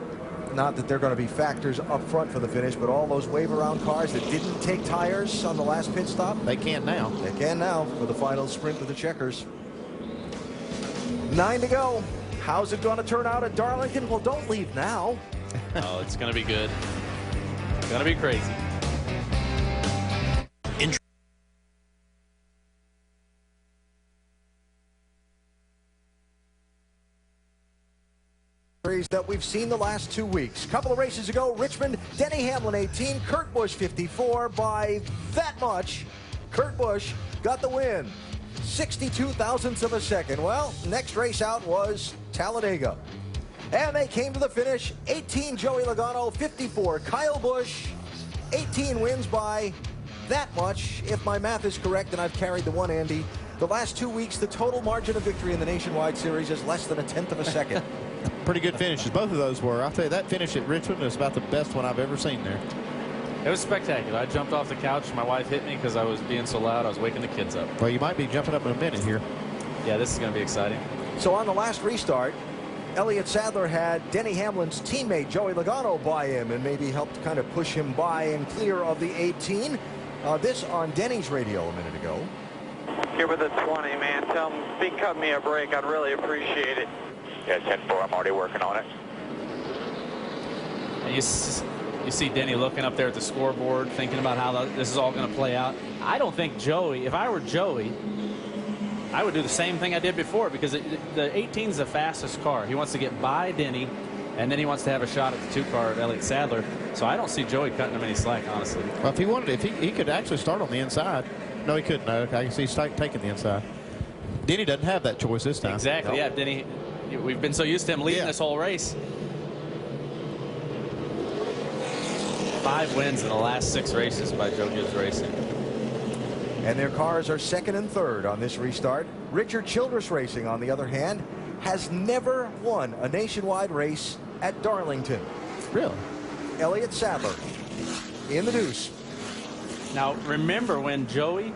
Speaker 3: not that they're going to be factors up front for the finish, but all those wave-around cars that didn't take tires on the last pit stop.
Speaker 2: They can now.
Speaker 3: They can now for the final sprint with the checkers. 9 to go. How's it going to turn out at Darlington? Well, don't leave now.
Speaker 1: Oh, it's going to be good. It's going to be crazy.
Speaker 3: That we've seen the last 2 weeks. A couple of races ago, Richmond, Denny Hamlin 18, Kurt Busch 54. By that much, Kurt Busch got the win. 62 thousandths of a second. Well, next race out was Talladega. And they came to the finish. 18, Joey Logano, 54, Kyle Busch. 18 wins by that much. If my math is correct, and I've carried the one, Andy, the last 2 weeks, the total margin of victory in the Nationwide Series is less than 1/10 of a second.
Speaker 2: Pretty good finishes. Both of those were. I'll tell you, that finish at Richmond is about the best one I've ever seen there.
Speaker 1: It was spectacular. I jumped off the couch. My wife hit me because I was being so loud. I was waking the kids up.
Speaker 2: Well, you might be jumping up in a minute here.
Speaker 1: Yeah, this is going to be exciting.
Speaker 3: So on the last restart, Elliott Sadler had Denny Hamlin's teammate Joey Logano by him and maybe helped kind of push him by and clear of the 18. This on Denny's radio a minute ago.
Speaker 4: Here with the 20, man. Tell him, if he cut me a break, I'd really appreciate it. Yeah, 10-4, I'm already working on it.
Speaker 1: And you see Denny looking up there at the scoreboard, thinking about how this is all going to play out. I don't think Joey, if I were Joey, I would do the same thing I did before, because the 18 is the fastest car. He wants to get by Denny, and then he wants to have a shot at the 2 car at Elliott Sadler. So I don't see Joey cutting him any slack, honestly.
Speaker 2: Well, if he wanted, if he could actually start on the inside. No, he couldn't. No, I can see he's taking the inside. Denny doesn't have that choice this time.
Speaker 1: Exactly. Yeah, Denny. We've been so used to him leading this whole race. 5 wins in the last 6 races by Joe Gibbs Racing.
Speaker 3: And their cars are 2nd and 3rd on this restart. Richard Childress Racing, on the other hand, has never won a nationwide race at Darlington.
Speaker 2: Really?
Speaker 3: Elliott Sadler in the deuce.
Speaker 1: Now, remember when Joey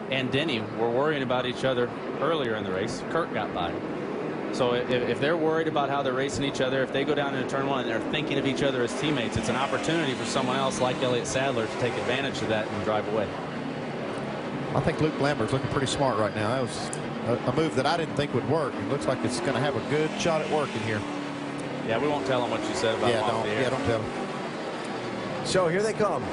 Speaker 1: and Denny were worrying about each other earlier in the race, Kurt got by. So if they're worried about how they're racing each other, if they go down into turn 1 and they're thinking of each other as teammates, it's an opportunity for someone else like Elliott Sadler to take advantage of that and drive away.
Speaker 2: I think Luke Lambert's looking pretty smart right now. That was a move that I didn't think would work. It looks like it's going to have a good shot at working here.
Speaker 1: Yeah, we won't tell him what you said about
Speaker 2: don't tell him.
Speaker 3: So here they come.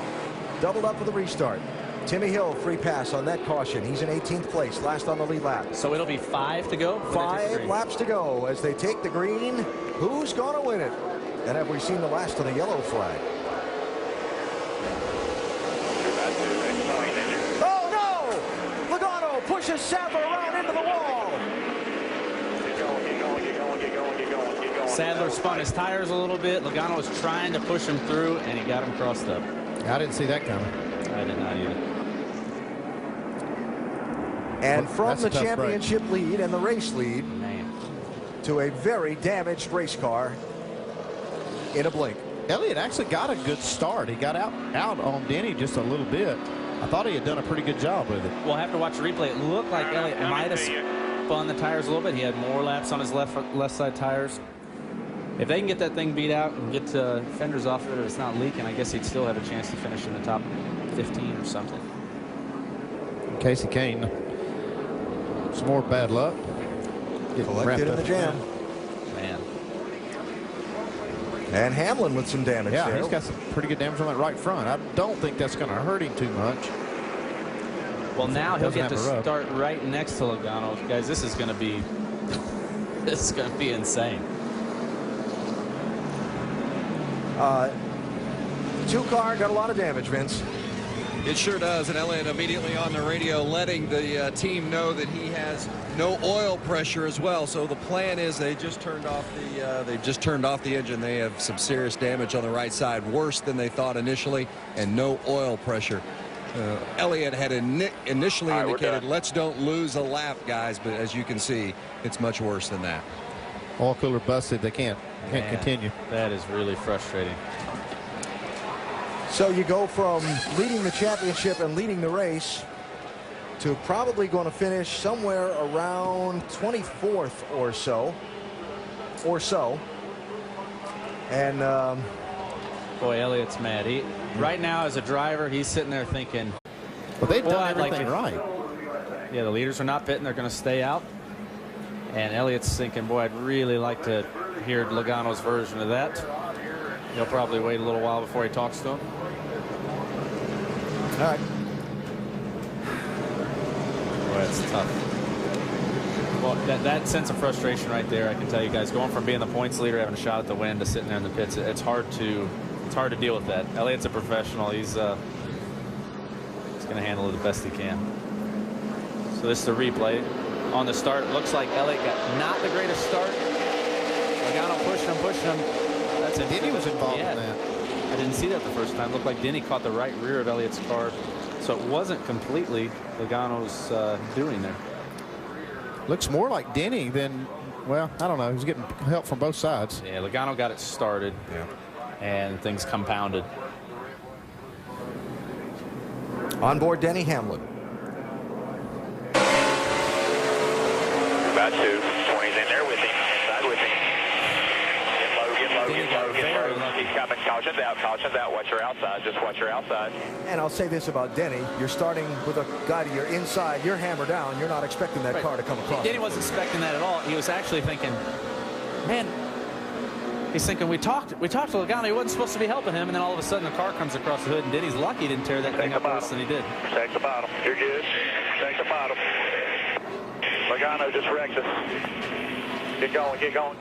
Speaker 3: Doubled up for the restart. Timmy Hill, free pass on that caution. He's in 18th place, last on the lead lap.
Speaker 1: So it'll be 5 to go?
Speaker 3: 5 laps to go as they take the green. Who's going to win it? And have we seen the last of the yellow flag? Oh, no! Logano pushes Sadler around into the wall.
Speaker 4: Get going.
Speaker 1: Sadler spun his tires a little bit. Logano was trying to push him through, and he got him crossed up.
Speaker 2: I didn't see that coming.
Speaker 1: I did not either.
Speaker 3: And from the championship lead and the race lead to a very damaged race car in a blink.
Speaker 2: Elliott actually got a good start. He got out on Denny just a little bit. I thought he had done a pretty good job with it.
Speaker 1: We'll have to watch the replay. It looked like Elliott might have spun the tires a little bit. He had more laps on his left side tires. If they can get that thing beat out and get fenders off of it, it's not leaking, I guess he'd still have a chance to finish in the top 15 or something.
Speaker 2: Casey Kane. Some more bad luck.
Speaker 3: Collected in the jam.
Speaker 1: Man.
Speaker 3: And Hamlin with some damage there.
Speaker 2: Yeah, he's got some pretty good damage on that right front. I don't think that's going to hurt him too much.
Speaker 1: Well, now he'll get to start right next to Logano. Guys, this is going to be
Speaker 3: 22 car got a lot of damage, Vince.
Speaker 8: It sure does, and Elliott immediately on the radio letting the team know that he has no oil pressure as well. So the plan is they've just turned off the engine. They have some serious damage on the right side, worse than they thought initially, and no oil pressure. Elliott had initially indicated, let's don't lose a lap, guys, but as you can see, it's much worse than that.
Speaker 2: Oil cooler busted. They can't continue.
Speaker 1: That is really frustrating.
Speaker 3: So you go from leading the championship and leading the race to probably going to finish somewhere around 24th or so. And
Speaker 1: boy, Elliott's mad. Right now, as a driver, he's sitting there thinking,
Speaker 2: well, they've done everything right.
Speaker 1: Yeah, the leaders are not pitting. They're going to stay out. And Elliott's thinking, boy, I'd really like to hear Logano's version of that. He'll probably wait a little while before he talks to him.
Speaker 3: All right.
Speaker 1: Boy, it's tough. Well, that sense of frustration right there, I can tell you guys, going from being the points leader, having a shot at the win, to sitting there in the pits, it's hard to deal with that. Elliott's a professional. He's going to handle it the best he can. So this is the replay. On the start, looks like Elliott got not the greatest start. Logano pushing him. That's it.
Speaker 2: Denny was involved in that.
Speaker 1: I didn't see that the first time. Looked like Denny caught the right rear of Elliott's car. So it wasn't completely Logano's doing there.
Speaker 2: Looks more like Denny than, well, I don't know. He's getting help from both sides.
Speaker 1: Yeah, Logano got it started.
Speaker 3: Yeah.
Speaker 1: And things compounded.
Speaker 3: On board Denny Hamlin.
Speaker 4: About 2. 20's in there with him. Inside with him. Get low. Keep coming. Caution's out. Watch your outside. Just watch your outside.
Speaker 3: And I'll say this about Denny. You're starting with a guy to your inside. You're hammered down. You're not expecting that car to come across.
Speaker 1: Denny wasn't expecting that at all. He was actually thinking, man, he's thinking, we talked to Logano. He wasn't supposed to be helping him. And then all of a sudden the car comes across the hood. And Denny's lucky he didn't tear that thing up worse than he did.
Speaker 4: Take the bottom. You're good. Take the bottom. Logano just wrecked us. Get going.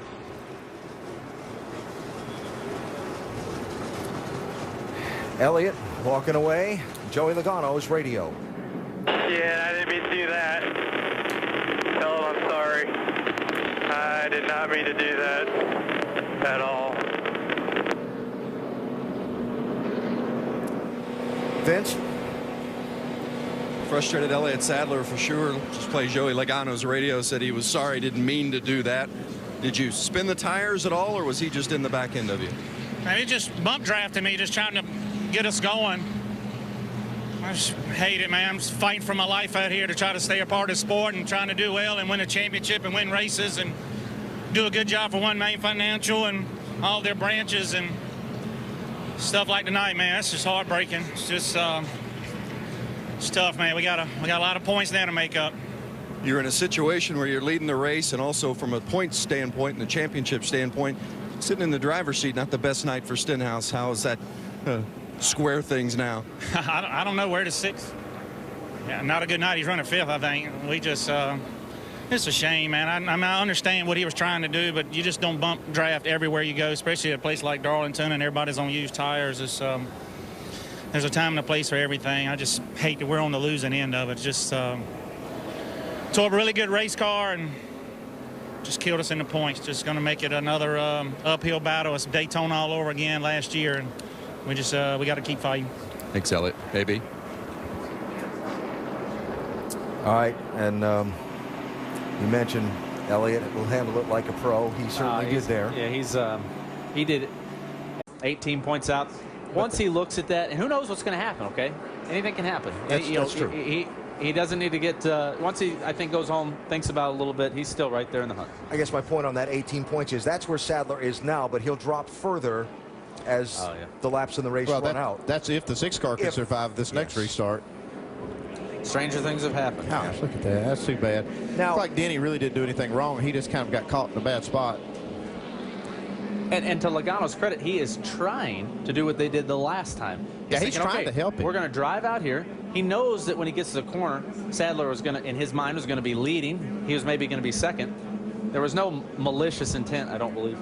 Speaker 3: Elliott walking away. Joey Logano's radio.
Speaker 4: Yeah, I didn't mean to do that. Tell him I'm sorry. I did not mean to do that at all.
Speaker 3: Vince?
Speaker 8: Frustrated Elliott Sadler for sure. Just played Joey Logano's radio, said he was sorry, didn't mean to do that. Did you spin the tires at all, or was he just in the back end of you?
Speaker 16: Man, he just bump drafted me, just trying to get us going. I just hate it, man. I'm just fighting for my life out here to try to stay a part of the sport and trying to do well and win a championship and win races and do a good job for One Main Financial and all their branches and stuff like tonight, man. That's just heartbreaking. It's just it's tough, man. We got a lot of points now to make up.
Speaker 8: You're in a situation where you're leading the race, and also from a point standpoint and the championship standpoint, sitting in the driver's seat, not the best night for Stenhouse. How is that square things now?
Speaker 16: I don't know where to sixth. Yeah, not a good night. He's running fifth, I think. We just it's a shame, man. I understand what he was trying to do, but you just don't bump draft everywhere you go, especially at a place like Darlington and everybody's on used tires. It's there's a time and a place for everything. I just hate that we're on the losing end of it. Just tore a really good race car and just killed us in the points. Just going to make it another uphill battle. It's Daytona all over again last year, and we just we got to keep fighting.
Speaker 8: Thanks, Elliott. AB.
Speaker 3: All right, and you mentioned Elliott will handle it like a pro. He certainly did there.
Speaker 1: Yeah, he did 18 points out. Once he looks at that, and who knows what's going to happen, okay? Anything can happen.
Speaker 3: That's true.
Speaker 1: He doesn't need to get, once he, I think, goes home, thinks about it a little bit, he's still right there in the hunt.
Speaker 3: I guess my point on that 18 points is that's where Sadler is now, but he'll drop further as the laps in the race run out.
Speaker 2: That's if the 6 car can survive this next restart.
Speaker 1: Stranger things have happened.
Speaker 2: Gosh, look at that. That's too bad. Now, it's like Denny really didn't do anything wrong. He just kind of got caught in a bad spot.
Speaker 1: And to Logano's credit, he is trying to do what they did the last time.
Speaker 2: He's trying to help him.
Speaker 1: We're going to drive out here. He knows that when he gets to the corner, Sadler was going to, in his mind, was going to be leading. He was maybe going to be second. There was no malicious intent, I don't believe.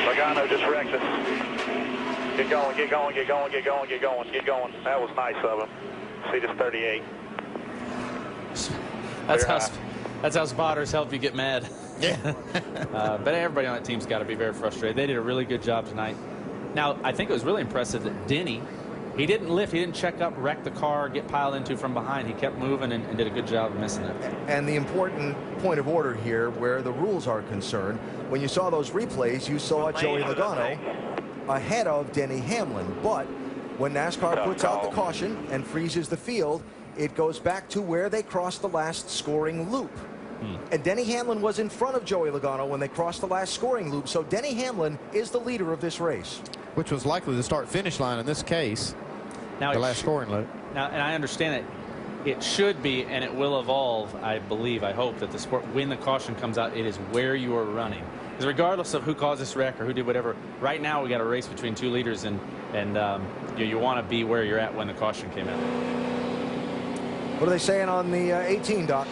Speaker 4: Logano just wrecked us. Get going, get going, get going, get going, get going, get going. That was nice of him. See, just 38.
Speaker 1: That's how spotters help you get mad.
Speaker 2: Yeah.
Speaker 1: But everybody on that team's got to be very frustrated. They did a really good job tonight. Now, I think it was really impressive that Denny, he didn't lift, he didn't check up, wreck the car, get piled into from behind. He kept moving and did a good job of missing it.
Speaker 3: And the important point of order here, where the rules are concerned, when you saw those replays, you saw Joey Logano ahead of Denny Hamlin. But when NASCAR puts out the caution and freezes the field, it goes back to where they crossed the last scoring loop. And Denny Hamlin was in front of Joey Logano when they crossed the last scoring loop. So Denny Hamlin is the leader of this race.
Speaker 2: Which was likely the start-finish line in this case.
Speaker 1: Now
Speaker 2: the last scoring loop.
Speaker 1: Now, and I understand it should be, and it will evolve, I believe, I hope, that the sport, when the caution comes out, it is where you are running. Because regardless of who caused this wreck or who did whatever, right now we got a race between two leaders, and you want to be where you're at when the caution came out.
Speaker 3: What are they saying on the 18, Doc?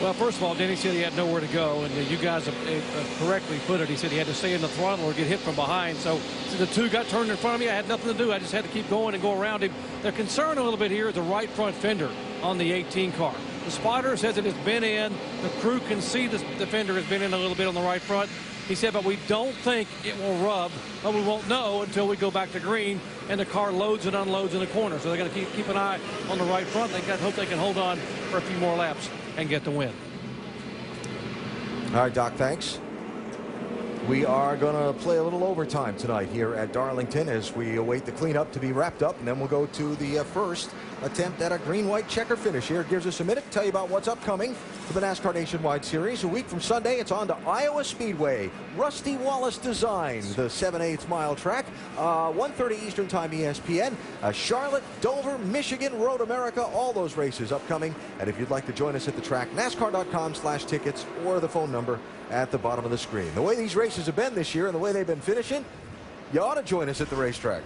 Speaker 9: Well, first of all, Denny said he had nowhere to go, and you guys have correctly put it. He said he had to stay in the throttle or get hit from behind. So the two got turned in front of me. I had nothing to do. I just had to keep going and go around him. Their concern a little bit here is the right front fender on the 18 car. The spotter says it has been in. The crew can see the fender has been in a little bit on the right front. He said, but we don't think it will rub, but we won't know until we go back to green and the car loads and unloads in the corner. So they're going to keep an eye on the right front. They hope they can hold on for a few more laps and get the win.
Speaker 3: All right, Doc, thanks. We are going to play a little overtime tonight here at Darlington as we await the cleanup to be wrapped up, and then we'll go to the first attempt at a green-white checker finish here. It gives us a minute to tell you about what's upcoming for the NASCAR Nationwide Series. A week from Sunday, it's on to Iowa Speedway. Rusty Wallace designed the 7/8 mile track. 1:30 Eastern Time, ESPN. Charlotte, Dover, Michigan, Road America, all those races upcoming. And if you'd like to join us at the track, NASCAR.com/tickets or the phone number at the bottom of the screen. The way these races have been this year and the way they've been finishing, you ought to join us at the racetrack.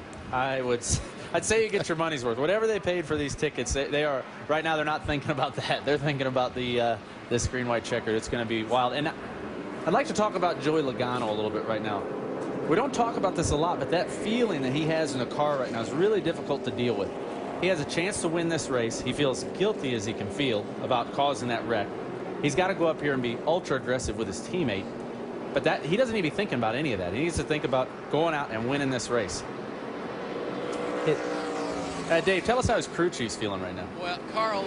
Speaker 1: I'd say you get your money's worth. Whatever they paid for these tickets, they are right now. They're not thinking about that. They're thinking about this green-white checker. It's going to be wild. And I'd like to talk about Joey Logano a little bit right now. We don't talk about this a lot, but that feeling that he has in the car right now is really difficult to deal with. He has a chance to win this race. He feels guilty as he can feel about causing that wreck. He's got to go up here and be ultra aggressive with his teammate. But he doesn't need to be thinking about any of that. He needs to think about going out and winning this race. Dave, tell us how his crew chief's feeling right now.
Speaker 7: Well, Carl,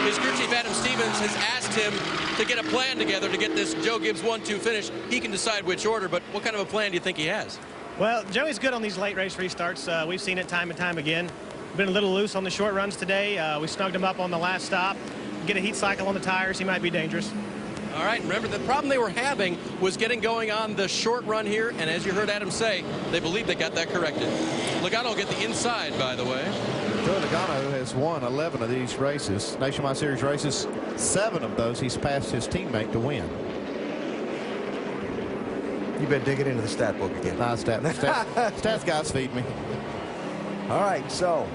Speaker 7: his crew chief, Adam Stevens, has asked him to get a plan together to get this Joe Gibbs 1-2 finish. He can decide which order, but what kind of a plan do you think he has?
Speaker 17: Well, Joey's good on these late race restarts. We've seen it time and time again. Been a little loose on the short runs today. We snugged him up on the last stop. Get a heat cycle on the tires, he might be dangerous.
Speaker 7: All right, remember the problem they were having was getting going on the short run here, and as you heard Adam say, they believe they got that corrected. Logano will get the inside, by the way.
Speaker 2: Joey Logano has won 11 of these races, Nationwide Series races. 7 of those he's passed his teammate to win.
Speaker 3: You've been digging into the stat book again.
Speaker 2: Stats guys feed me.
Speaker 3: All right, so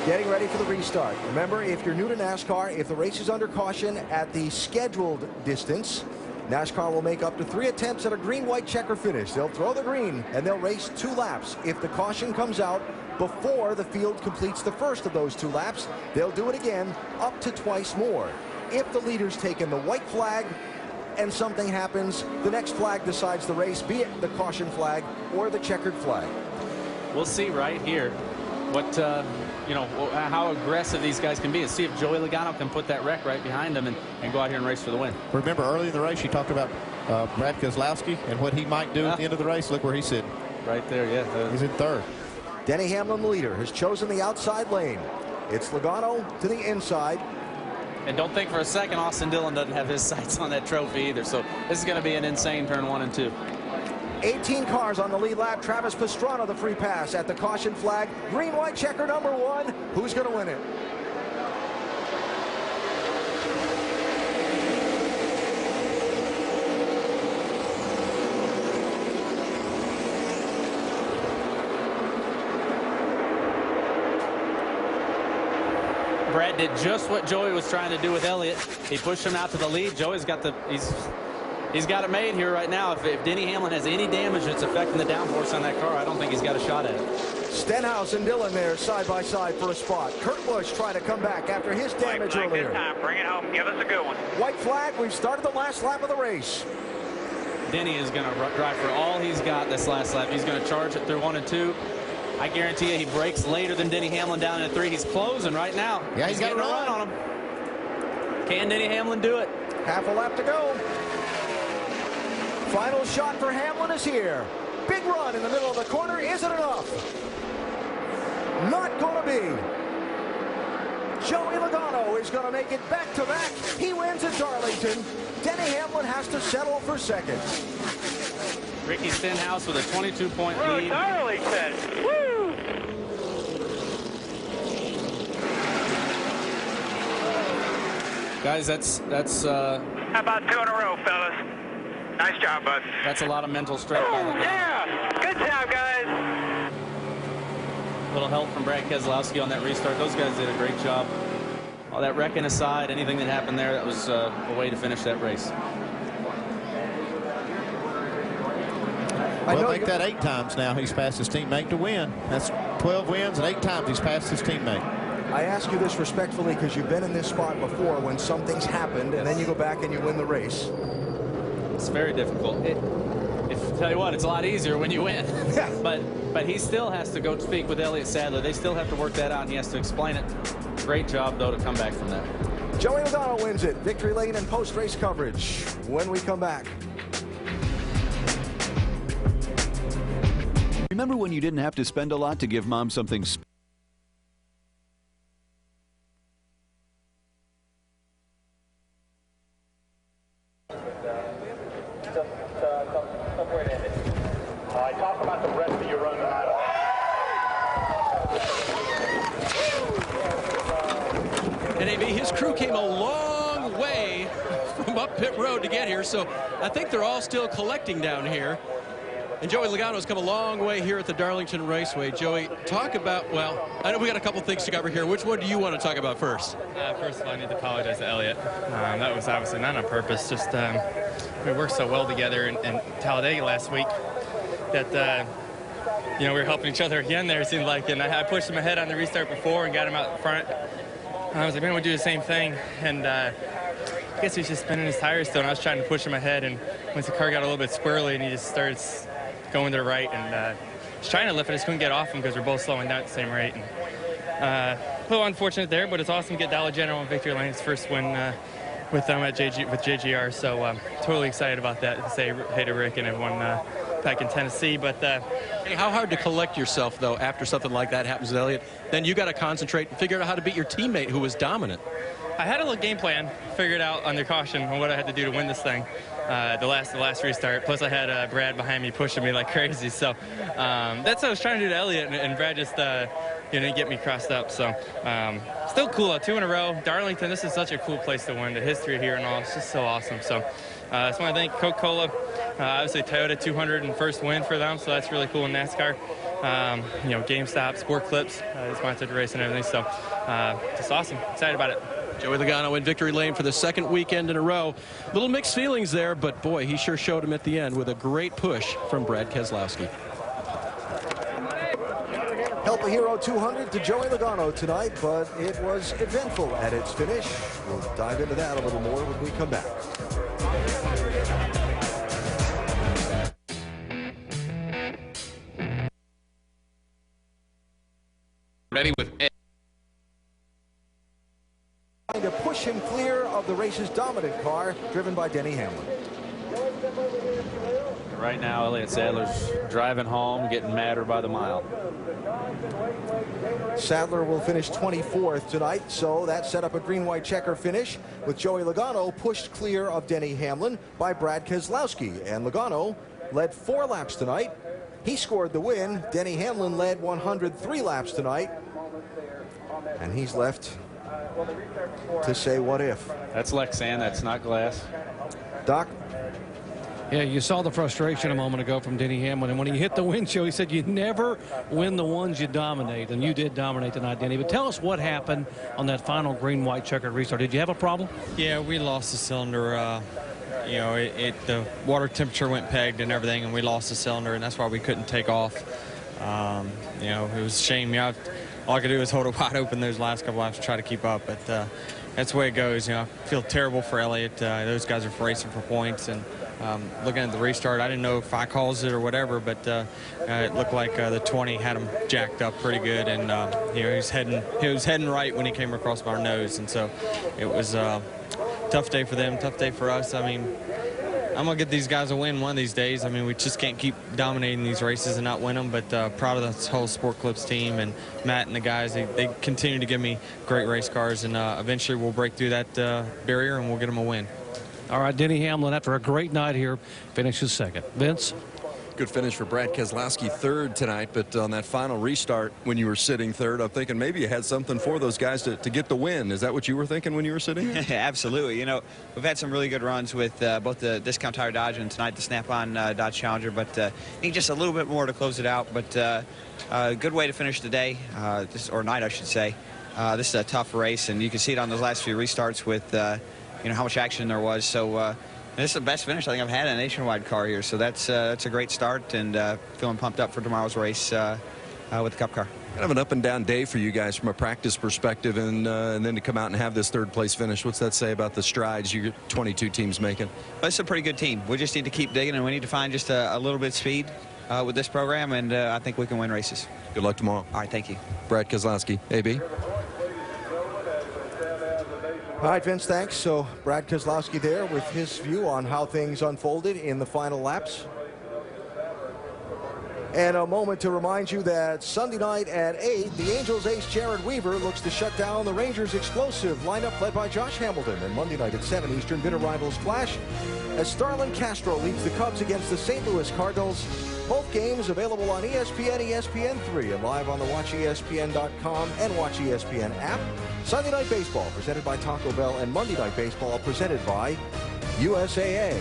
Speaker 3: getting ready for the restart. Remember, if you're new to NASCAR, if the race is under caution at the scheduled distance, NASCAR will make up to 3 attempts at a green-white checker finish. They'll throw the green, and they'll race 2 laps. If the caution comes out before the field completes the first of those 2 laps, they'll do it again up to twice more. If the leader's taken the white flag and something happens, the next flag decides the race, be it the caution flag or the checkered flag.
Speaker 1: We'll see right here what how aggressive these guys can be, and see if Joey Logano can put that wreck right behind them and go out here and race for the win.
Speaker 2: Remember early in the race, you talked about Brad Keselowski and what he might do at the end of the race. Look where he's sitting.
Speaker 1: Right there, yeah.
Speaker 2: He's in 3rd.
Speaker 3: Denny Hamlin, the leader, has chosen the outside lane. It's Logano to the inside.
Speaker 1: And don't think for a second Austin Dillon doesn't have his sights on that trophy either. So this is going to be an insane turn 1 and 2.
Speaker 3: 18 cars on the lead lap. Travis Pastrana, the free pass at the caution flag. Green-white checker number 1. Who's going to win it?
Speaker 1: Brad did just what Joey was trying to do with Elliott. He pushed him out to the lead. Joey's got He's got it made here right now. If Denny Hamlin has any damage that's affecting the downforce on that car, I don't think he's got a shot at it.
Speaker 3: Stenhouse and Dillon there side by side for a spot. Kurt Busch trying to come back after his damage earlier.
Speaker 4: This time. Bring it home. Give us a good one.
Speaker 3: White flag. We've started the last lap of the race.
Speaker 1: Denny is going to drive for all he's got this last lap. He's going to charge it through 1 and 2. I guarantee you he breaks later than Denny Hamlin down in 3. He's closing right now.
Speaker 2: Yeah, he's got
Speaker 1: getting a run on him. Can Denny Hamlin do it?
Speaker 3: Half a lap to go. Final shot for Hamlin is here. Big run in the middle of the corner. Is it enough? Not going to be. Joey Logano is going to make it back-to-back. He wins at Darlington. Denny Hamlin has to settle for second.
Speaker 1: Ricky Stenhouse with a 22-point lead.
Speaker 4: Darlington. Woo!
Speaker 1: Guys, that's
Speaker 4: How about 2 in a row, fellas? Nice job, bud.
Speaker 1: That's a lot of mental strength.
Speaker 4: Yeah. Good job, guys.
Speaker 1: A little help from Brad Keselowski on that restart. Those guys did a great job. All that wrecking aside, anything that happened there, that was a way to finish that race.
Speaker 2: Well, make that 8 times now. He's passed his teammate to win. That's 12 wins, and 8 times he's passed his teammate.
Speaker 3: I ask you this respectfully because you've been in this spot before when something's happened, and then you go back and you win the race.
Speaker 1: It's very difficult. Tell you what, it's a lot easier when you win.
Speaker 3: Yeah.
Speaker 1: But he still has to go speak with Elliott Sadler. They still have to work that out, and he has to explain it. Great job, though, to come back from that.
Speaker 3: Joey Logano wins it. Victory lane and post-race coverage when we come back.
Speaker 18: Remember when you didn't have to spend a lot to give Mom something
Speaker 4: Talk about the rest of your run tonight.
Speaker 7: NAB, his crew came a long way from up pit road to get here, so I think they're all still collecting down here. And Joey Logano's come a long way here at the Darlington Raceway. Joey, talk about, well, I know we got a couple things to cover here. Which one do you want to talk about first?
Speaker 19: First of all, I need to apologize to Elliott. That was obviously not on purpose. Just we worked so well together in Talladega last week that you know, we were helping each other again there, it seemed like. And I pushed him ahead on the restart before and got him out front. I was like, man, we'll do the same thing. And I guess he was just spinning his tires still, and I was trying to push him ahead. And once the car got a little bit squirrely, and he just started going to the right, and was trying to lift it, I just couldn't get off him because we're both slowing down at the same rate. And, a little unfortunate there, but it's awesome to get Dollar General on victory lane. His first win with them at JGR, so totally excited about that. To say hey to Rick and everyone back in Tennessee. But
Speaker 7: hey, how hard to collect yourself, though, after something like that happens with Elliott? Then you got to concentrate and figure out how to beat your teammate who was dominant.
Speaker 19: I had a little game plan figured out under caution on what I had to do to win this thing. The last restart. Plus, I had Brad behind me pushing me like crazy. So that's what I was trying to do to Elliott, and Brad just didn't get me crossed up. So still cool. 2 in a row. Darlington, this is such a cool place to win. The history here and all, it's just so awesome. So I just want to thank Coca-Cola. Obviously, Toyota 200 and first win for them, so that's really cool in NASCAR. You know, GameStop, Sport Clips, they sponsored the race and everything. So just awesome. Excited about it.
Speaker 7: Joey Logano in victory lane for the second weekend in a row. Little mixed feelings there, but boy, he sure showed him at the end with a great push from Brad Keselowski.
Speaker 3: Help a Hero 200 to Joey Logano tonight, but it was eventful at its finish. We'll dive into that a little more when we come back.
Speaker 20: Ready with Ed.
Speaker 3: Trying to push him clear of the race's dominant car, driven by Denny Hamlin.
Speaker 1: Right now, Elliott Sadler's driving home, getting madder by the mile.
Speaker 3: Sadler will finish 24th tonight, so that set up a green-white checker finish with Joey Logano pushed clear of Denny Hamlin by Brad Keselowski. And Logano led 4 laps tonight. He scored the win. Denny Hamlin led 103 laps tonight. And he's left to say what if.
Speaker 1: That's Lexan, that's not glass.
Speaker 3: Doc?
Speaker 9: Yeah, you saw the frustration a moment ago from Denny Hamlin, and when he hit the windshield, he said you never win the ones you dominate, and you did dominate tonight, Denny. But tell us what happened on that final green-white checkered restart. Did you have a problem?
Speaker 21: Yeah, we lost the cylinder you know, the water temperature went pegged and everything, and we lost the cylinder, and that's why we couldn't take off. You know, it was a shame. You know, all I could do was hold it wide open those last couple laps to try to keep up, but that's the way it goes. You know, I feel terrible for Elliott. Those guys are racing for points, and looking at the restart, I didn't know if I calls it or whatever, but it looked like the 20 had him jacked up pretty good, and you know, he was heading right when he came across our nose, and so it was a tough day for them, tough day for us. I mean, I'm going to get these guys a win one of these days. I mean, we just can't keep dominating these races and not win them, but proud of this whole Sport Clips team and Matt and the guys. They continue to give me great race cars, and eventually we'll break through that barrier and we'll get them a win.
Speaker 9: All right, Denny Hamlin, after a great night here, finishes second. Vince?
Speaker 8: Good finish for Brad Keselowski, third tonight, but on that final restart when you were sitting third, I'm thinking maybe you had something for those guys to get the win. Is that what you were thinking when you were sitting here?
Speaker 22: Absolutely. You know, we've had some really good runs with both the Discount Tire Dodge and tonight the Snap-on Dodge Challenger, but I think just a little bit more to close it out. But a good way to finish the day, or night, I should say. This is a tough race, and you can see it on those last few restarts with you know, how much action there was. So this is the best finish I think I've had in a nationwide car here. So that's a great start, and feeling pumped up for tomorrow's race with the Cup car.
Speaker 8: Kind of an up and down day for you guys from a practice perspective, and then to come out and have this third place finish. What's that say about the strides your 22 teams making?
Speaker 22: Well, it's a pretty good team. We just need to keep digging, and we need to find just a little bit of speed with this program, and I think we can win races.
Speaker 8: Good luck tomorrow.
Speaker 22: All right, thank you.
Speaker 8: Brad Keselowski, AB.
Speaker 3: All right, Vince, thanks. So Brad Keselowski there with his view on how things unfolded in the final laps. And a moment to remind you that Sunday night at 8, the Angels ace Jared Weaver looks to shut down the Rangers' explosive lineup led by Josh Hamilton. And Monday night at 7 Eastern, bitter rivals clash as Starlin Castro leads the Cubs against the St. Louis Cardinals. Both games available on ESPN, ESPN3, and live on the WatchESPN.com and Watch ESPN app. Sunday Night Baseball presented by Taco Bell, and Monday Night Baseball presented by USAA.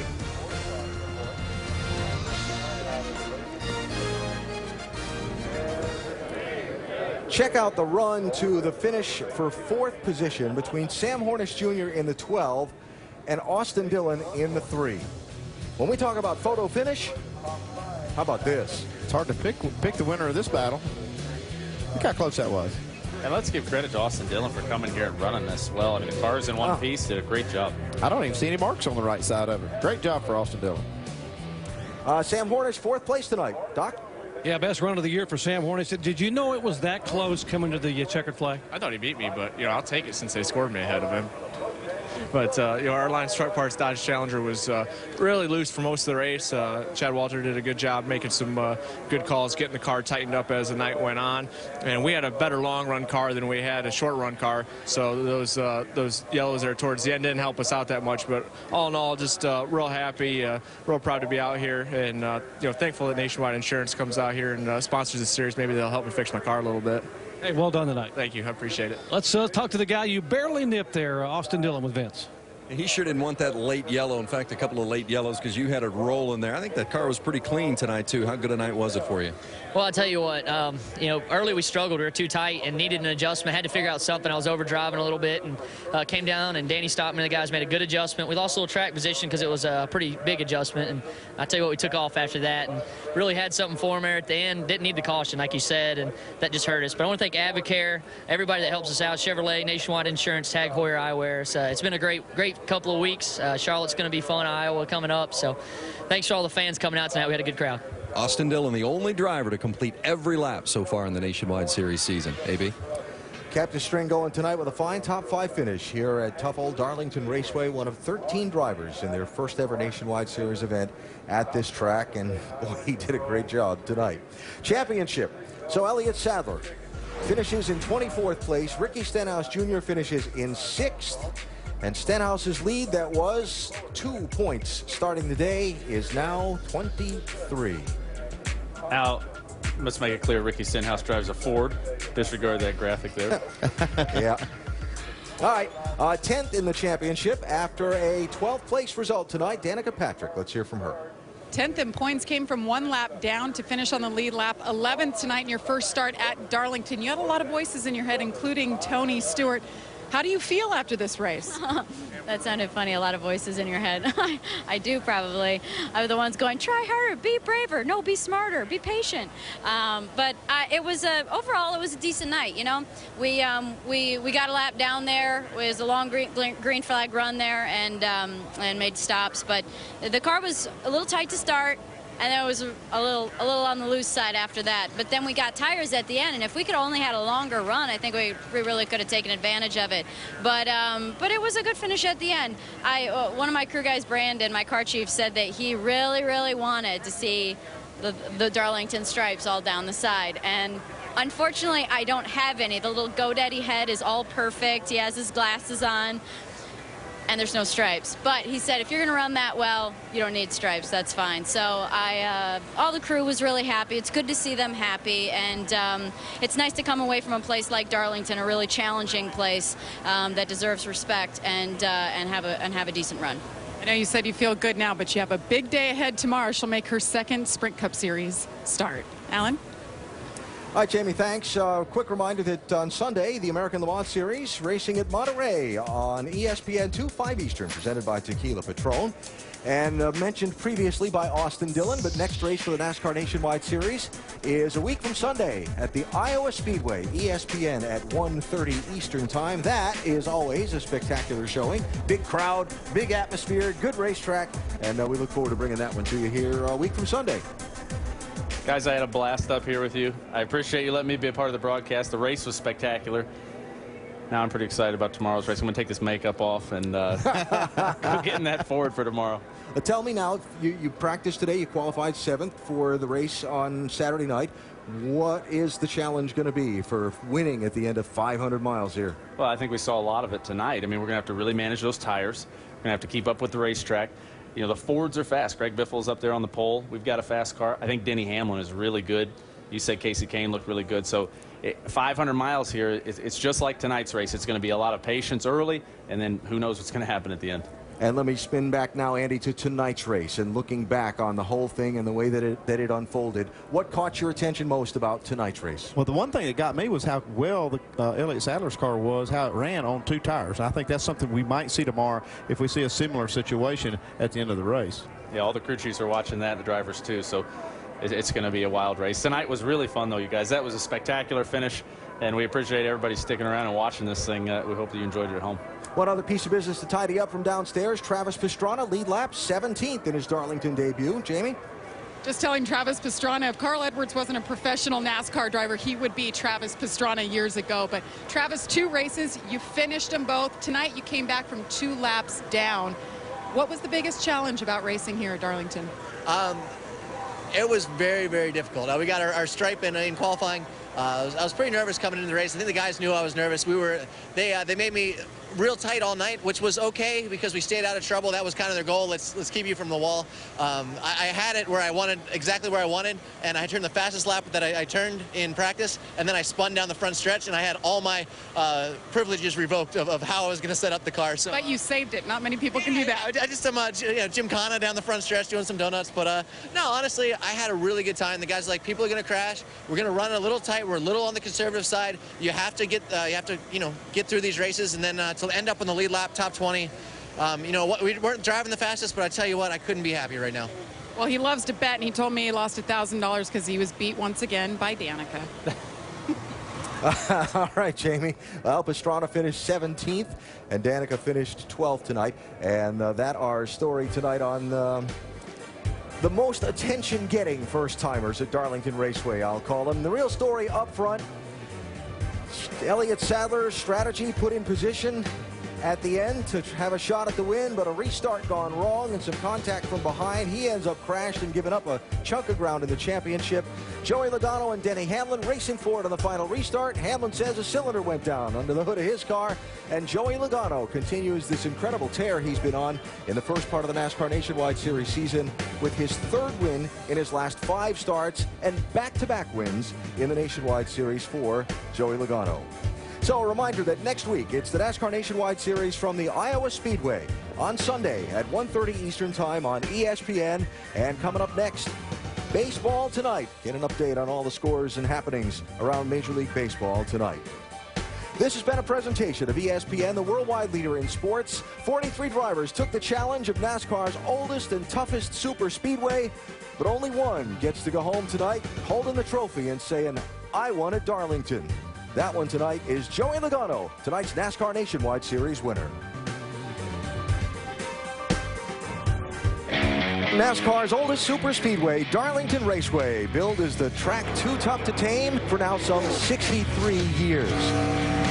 Speaker 3: Check out the run to the finish for 4th position between Sam Hornish Jr. in the 12 and Austin Dillon in the 3. When we talk about photo finish, how about this?
Speaker 2: It's hard to pick the winner of this battle. Look how close that was.
Speaker 1: And let's give credit to Austin Dillon for coming here and running this well. I mean, the car's in one piece, did a great job.
Speaker 2: I don't even see any marks on the right side of it. Great job for Austin Dillon.
Speaker 3: Sam Hornish, 4th place tonight. Doc?
Speaker 9: Yeah, best run of the year for Sam Hornish. Did you know it was that close coming to the checkered flag?
Speaker 23: I thought he beat me, but, you know, I'll take it since they scored me ahead of him. But, you know, our Alliance Truck Parts Dodge Challenger was really loose for most of the race. Chad Walter did a good job making some good calls, getting the car tightened up as the night went on. And we had a better long-run car than we had a short-run car. So those yellows there towards the end didn't help us out that much. But all in all, just real happy, real proud to be out here. And, you know, thankful that Nationwide Insurance comes out here and sponsors this series. Maybe they'll help me fix my car a little bit.
Speaker 9: Hey, well done tonight.
Speaker 23: Thank you. I appreciate it.
Speaker 9: Let's talk to the guy you barely nipped there, Austin Dillon with Vince.
Speaker 8: He sure didn't want that late yellow. In fact, a couple of late yellows because you had it roll in there. I think that car was pretty clean tonight, too. How good a night was it for you?
Speaker 14: Well, I'll tell you what, you know, early we struggled. We were too tight and needed an adjustment. Had to figure out something. I was overdriving a little bit and came down, and Danny stopped me. The guys made a good adjustment. We lost a little track position because it was a pretty big adjustment. And I'll tell you what, we took off after that and really had something for him there at the end. Didn't need the caution, like you said, and that just hurt us. But I want to thank Advocare, everybody that helps us out, Chevrolet, Nationwide Insurance, Tag Heuer Eyewear. It's been a great couple of weeks. Charlotte's going to be fun. Iowa coming up. So thanks for all the fans coming out tonight. We had a good crowd.
Speaker 8: Austin Dillon, the only driver to complete every lap so far in the Nationwide Series season. AB?
Speaker 3: Captain String going tonight with a fine top 5 finish here at tough old Darlington Raceway. One of 13 drivers in their first ever Nationwide Series event at this track. And boy, he did a great job tonight. Championship. So Elliott Sadler finishes in 24th place. Ricky Stenhouse Jr. finishes in 6th. And Stenhouse's lead that was 2 points starting the day is now 23.
Speaker 1: Now, let's make it clear, Ricky Stenhouse drives a Ford. Disregard that graphic there.
Speaker 3: Yeah. All right, 10th in the championship after a 12th place result tonight. Danica Patrick, let's hear from her.
Speaker 5: 10th in points came from 1 lap down to finish on the lead lap. 11th tonight in your first start at Darlington. You had a lot of voices in your head, including Tony Stewart. How do you feel after this race?
Speaker 6: That sounded funny, a lot of voices in your head. I do probably. I'm the ones going, try harder, be braver, no, be smarter, be patient. But it was overall, it was a decent night, you know. We got a lap down there. It was a long green flag run there and made stops. But the car was a little tight to start. And then it was a little on the loose side after that. But then we got tires at the end, and if we could only had a longer run, I think we really could have taken advantage of it. But it was a good finish at the end. One of my crew guys, Brandon, my car chief, said that he really wanted to see the Darlington stripes all down the side. And unfortunately, I don't have any. The little GoDaddy head is all perfect. He has his glasses on. And there's no stripes. But he said, if you're going to run that well, you don't need stripes. That's fine. So all the crew was really happy. It's good to see them happy. And it's nice to come away from a place like Darlington, a really challenging place that deserves respect, and have a decent run.
Speaker 5: I know you said you feel good now, but you have a big day ahead tomorrow. She'll make her second Sprint Cup Series start. Alan?
Speaker 3: All right, Jamie, thanks. Quick reminder that on Sunday, the American Le Mans Series racing at Monterey on ESPN 5 Eastern, presented by Tequila Patron. And mentioned previously by Austin Dillon, but next race for the NASCAR Nationwide Series is a week from Sunday at the Iowa Speedway, ESPN at 1:30 Eastern Time. That is always a spectacular showing. Big crowd, big atmosphere, good racetrack, and we look forward to bringing that one to you here a week from Sunday.
Speaker 1: Guys, I had a blast up here with you. I appreciate you letting me be a part of the broadcast. The race was spectacular. Now I'm pretty excited about tomorrow's race. I'm going to take this makeup off and go getting that forward for tomorrow.
Speaker 3: Tell me now, you practiced today. You qualified 7th for the race on Saturday night. What is the challenge going to be for winning at the end of 500 miles here?
Speaker 1: Well, I think we saw a lot of it tonight. I mean, we're going to have to really manage those tires. We're going to have to keep up with the racetrack. You know, the Fords are fast. Greg Biffle's up there on the pole. We've got a fast car. I think Denny Hamlin is really good. You said Casey Kane looked really good. So 500 miles here, it's just like tonight's race. It's going to be a lot of patience early, and then who knows what's going to happen at the end.
Speaker 3: And let me spin back now, Andy, to tonight's race and looking back on the whole thing and the way that it unfolded. What caught your attention most about tonight's race?
Speaker 2: Well, the one thing that got me was how well the Elliott Sadler's car was, how it ran on 2 tires. I think that's something we might see tomorrow if we see a similar situation at the end of the race.
Speaker 1: Yeah, all the crew chiefs are watching that, the drivers too, so it's going to be a wild race. Tonight was really fun, though, you guys. That was a spectacular finish, and we appreciate everybody sticking around and watching this thing. We hope that you enjoyed it at home.
Speaker 3: One other piece of business to tidy up from downstairs. Travis Pastrana, lead lap 17th in his Darlington debut. Jamie?
Speaker 5: Just telling Travis Pastrana, if Carl Edwards wasn't a professional NASCAR driver, he would be Travis Pastrana years ago. But Travis, 2 races, you finished them both. Tonight you came back from 2 laps down. What was the biggest challenge about racing here at Darlington?
Speaker 11: It was very difficult. We got our stripe in qualifying. I was pretty nervous coming into the race. I think the guys knew I was nervous. They made me real tight all night, which was okay because we stayed out of trouble. That was kind of their goal. Let's keep you from the wall. I had it where I wanted, exactly where I wanted, and I turned the fastest lap that I turned in practice, and then I spun down the front stretch, and I had all my privileges revoked of how I was going to set up the car. So,
Speaker 5: but you saved it. Not many people can do that.
Speaker 11: I just Jim Connor down the front stretch doing some donuts, but no, honestly, I had a really good time. The guys are like, people are going to crash. We're going to run a little tight. We're a little on the conservative side. You have to get get through these races, and then to end up on the lead lap, top 20. We weren't driving the fastest, but I tell you what, I couldn't be happier right now.
Speaker 5: Well, he loves to bet, and he told me he lost $1,000 because he was beat once again by Danica.
Speaker 3: All right, Jamie. Well, Pastrana finished 17th, and Danica finished 12th tonight. And that our story tonight on the most attention-getting first-timers at Darlington Raceway, I'll call them. The real story up front, Elliott Sadler's strategy put in position at the end to have a shot at the win, but a restart gone wrong and some contact from behind. He ends up crashed and giving up a chunk of ground in the championship. Joey Logano and Denny Hamlin racing forward on the final restart. Hamlin says a cylinder went down under the hood of his car, and Joey Logano continues this incredible tear he's been on in the first part of the NASCAR Nationwide Series season with his 3rd win in his last 5 starts and back-to-back wins in the Nationwide Series for Joey Logano. So a reminder that next week, it's the NASCAR Nationwide Series from the Iowa Speedway on Sunday at 1:30 Eastern Time on ESPN. And coming up next, baseball tonight. Get an update on all the scores and happenings around Major League Baseball tonight. This has been a presentation of ESPN, the worldwide leader in sports. 43 drivers took the challenge of NASCAR's oldest and toughest super speedway, but only one gets to go home tonight holding the trophy and saying, I won at Darlington. That one tonight is Joey Logano, tonight's NASCAR Nationwide Series winner. NASCAR's oldest super speedway, Darlington Raceway, billed as the track too tough to tame for now some 63 years.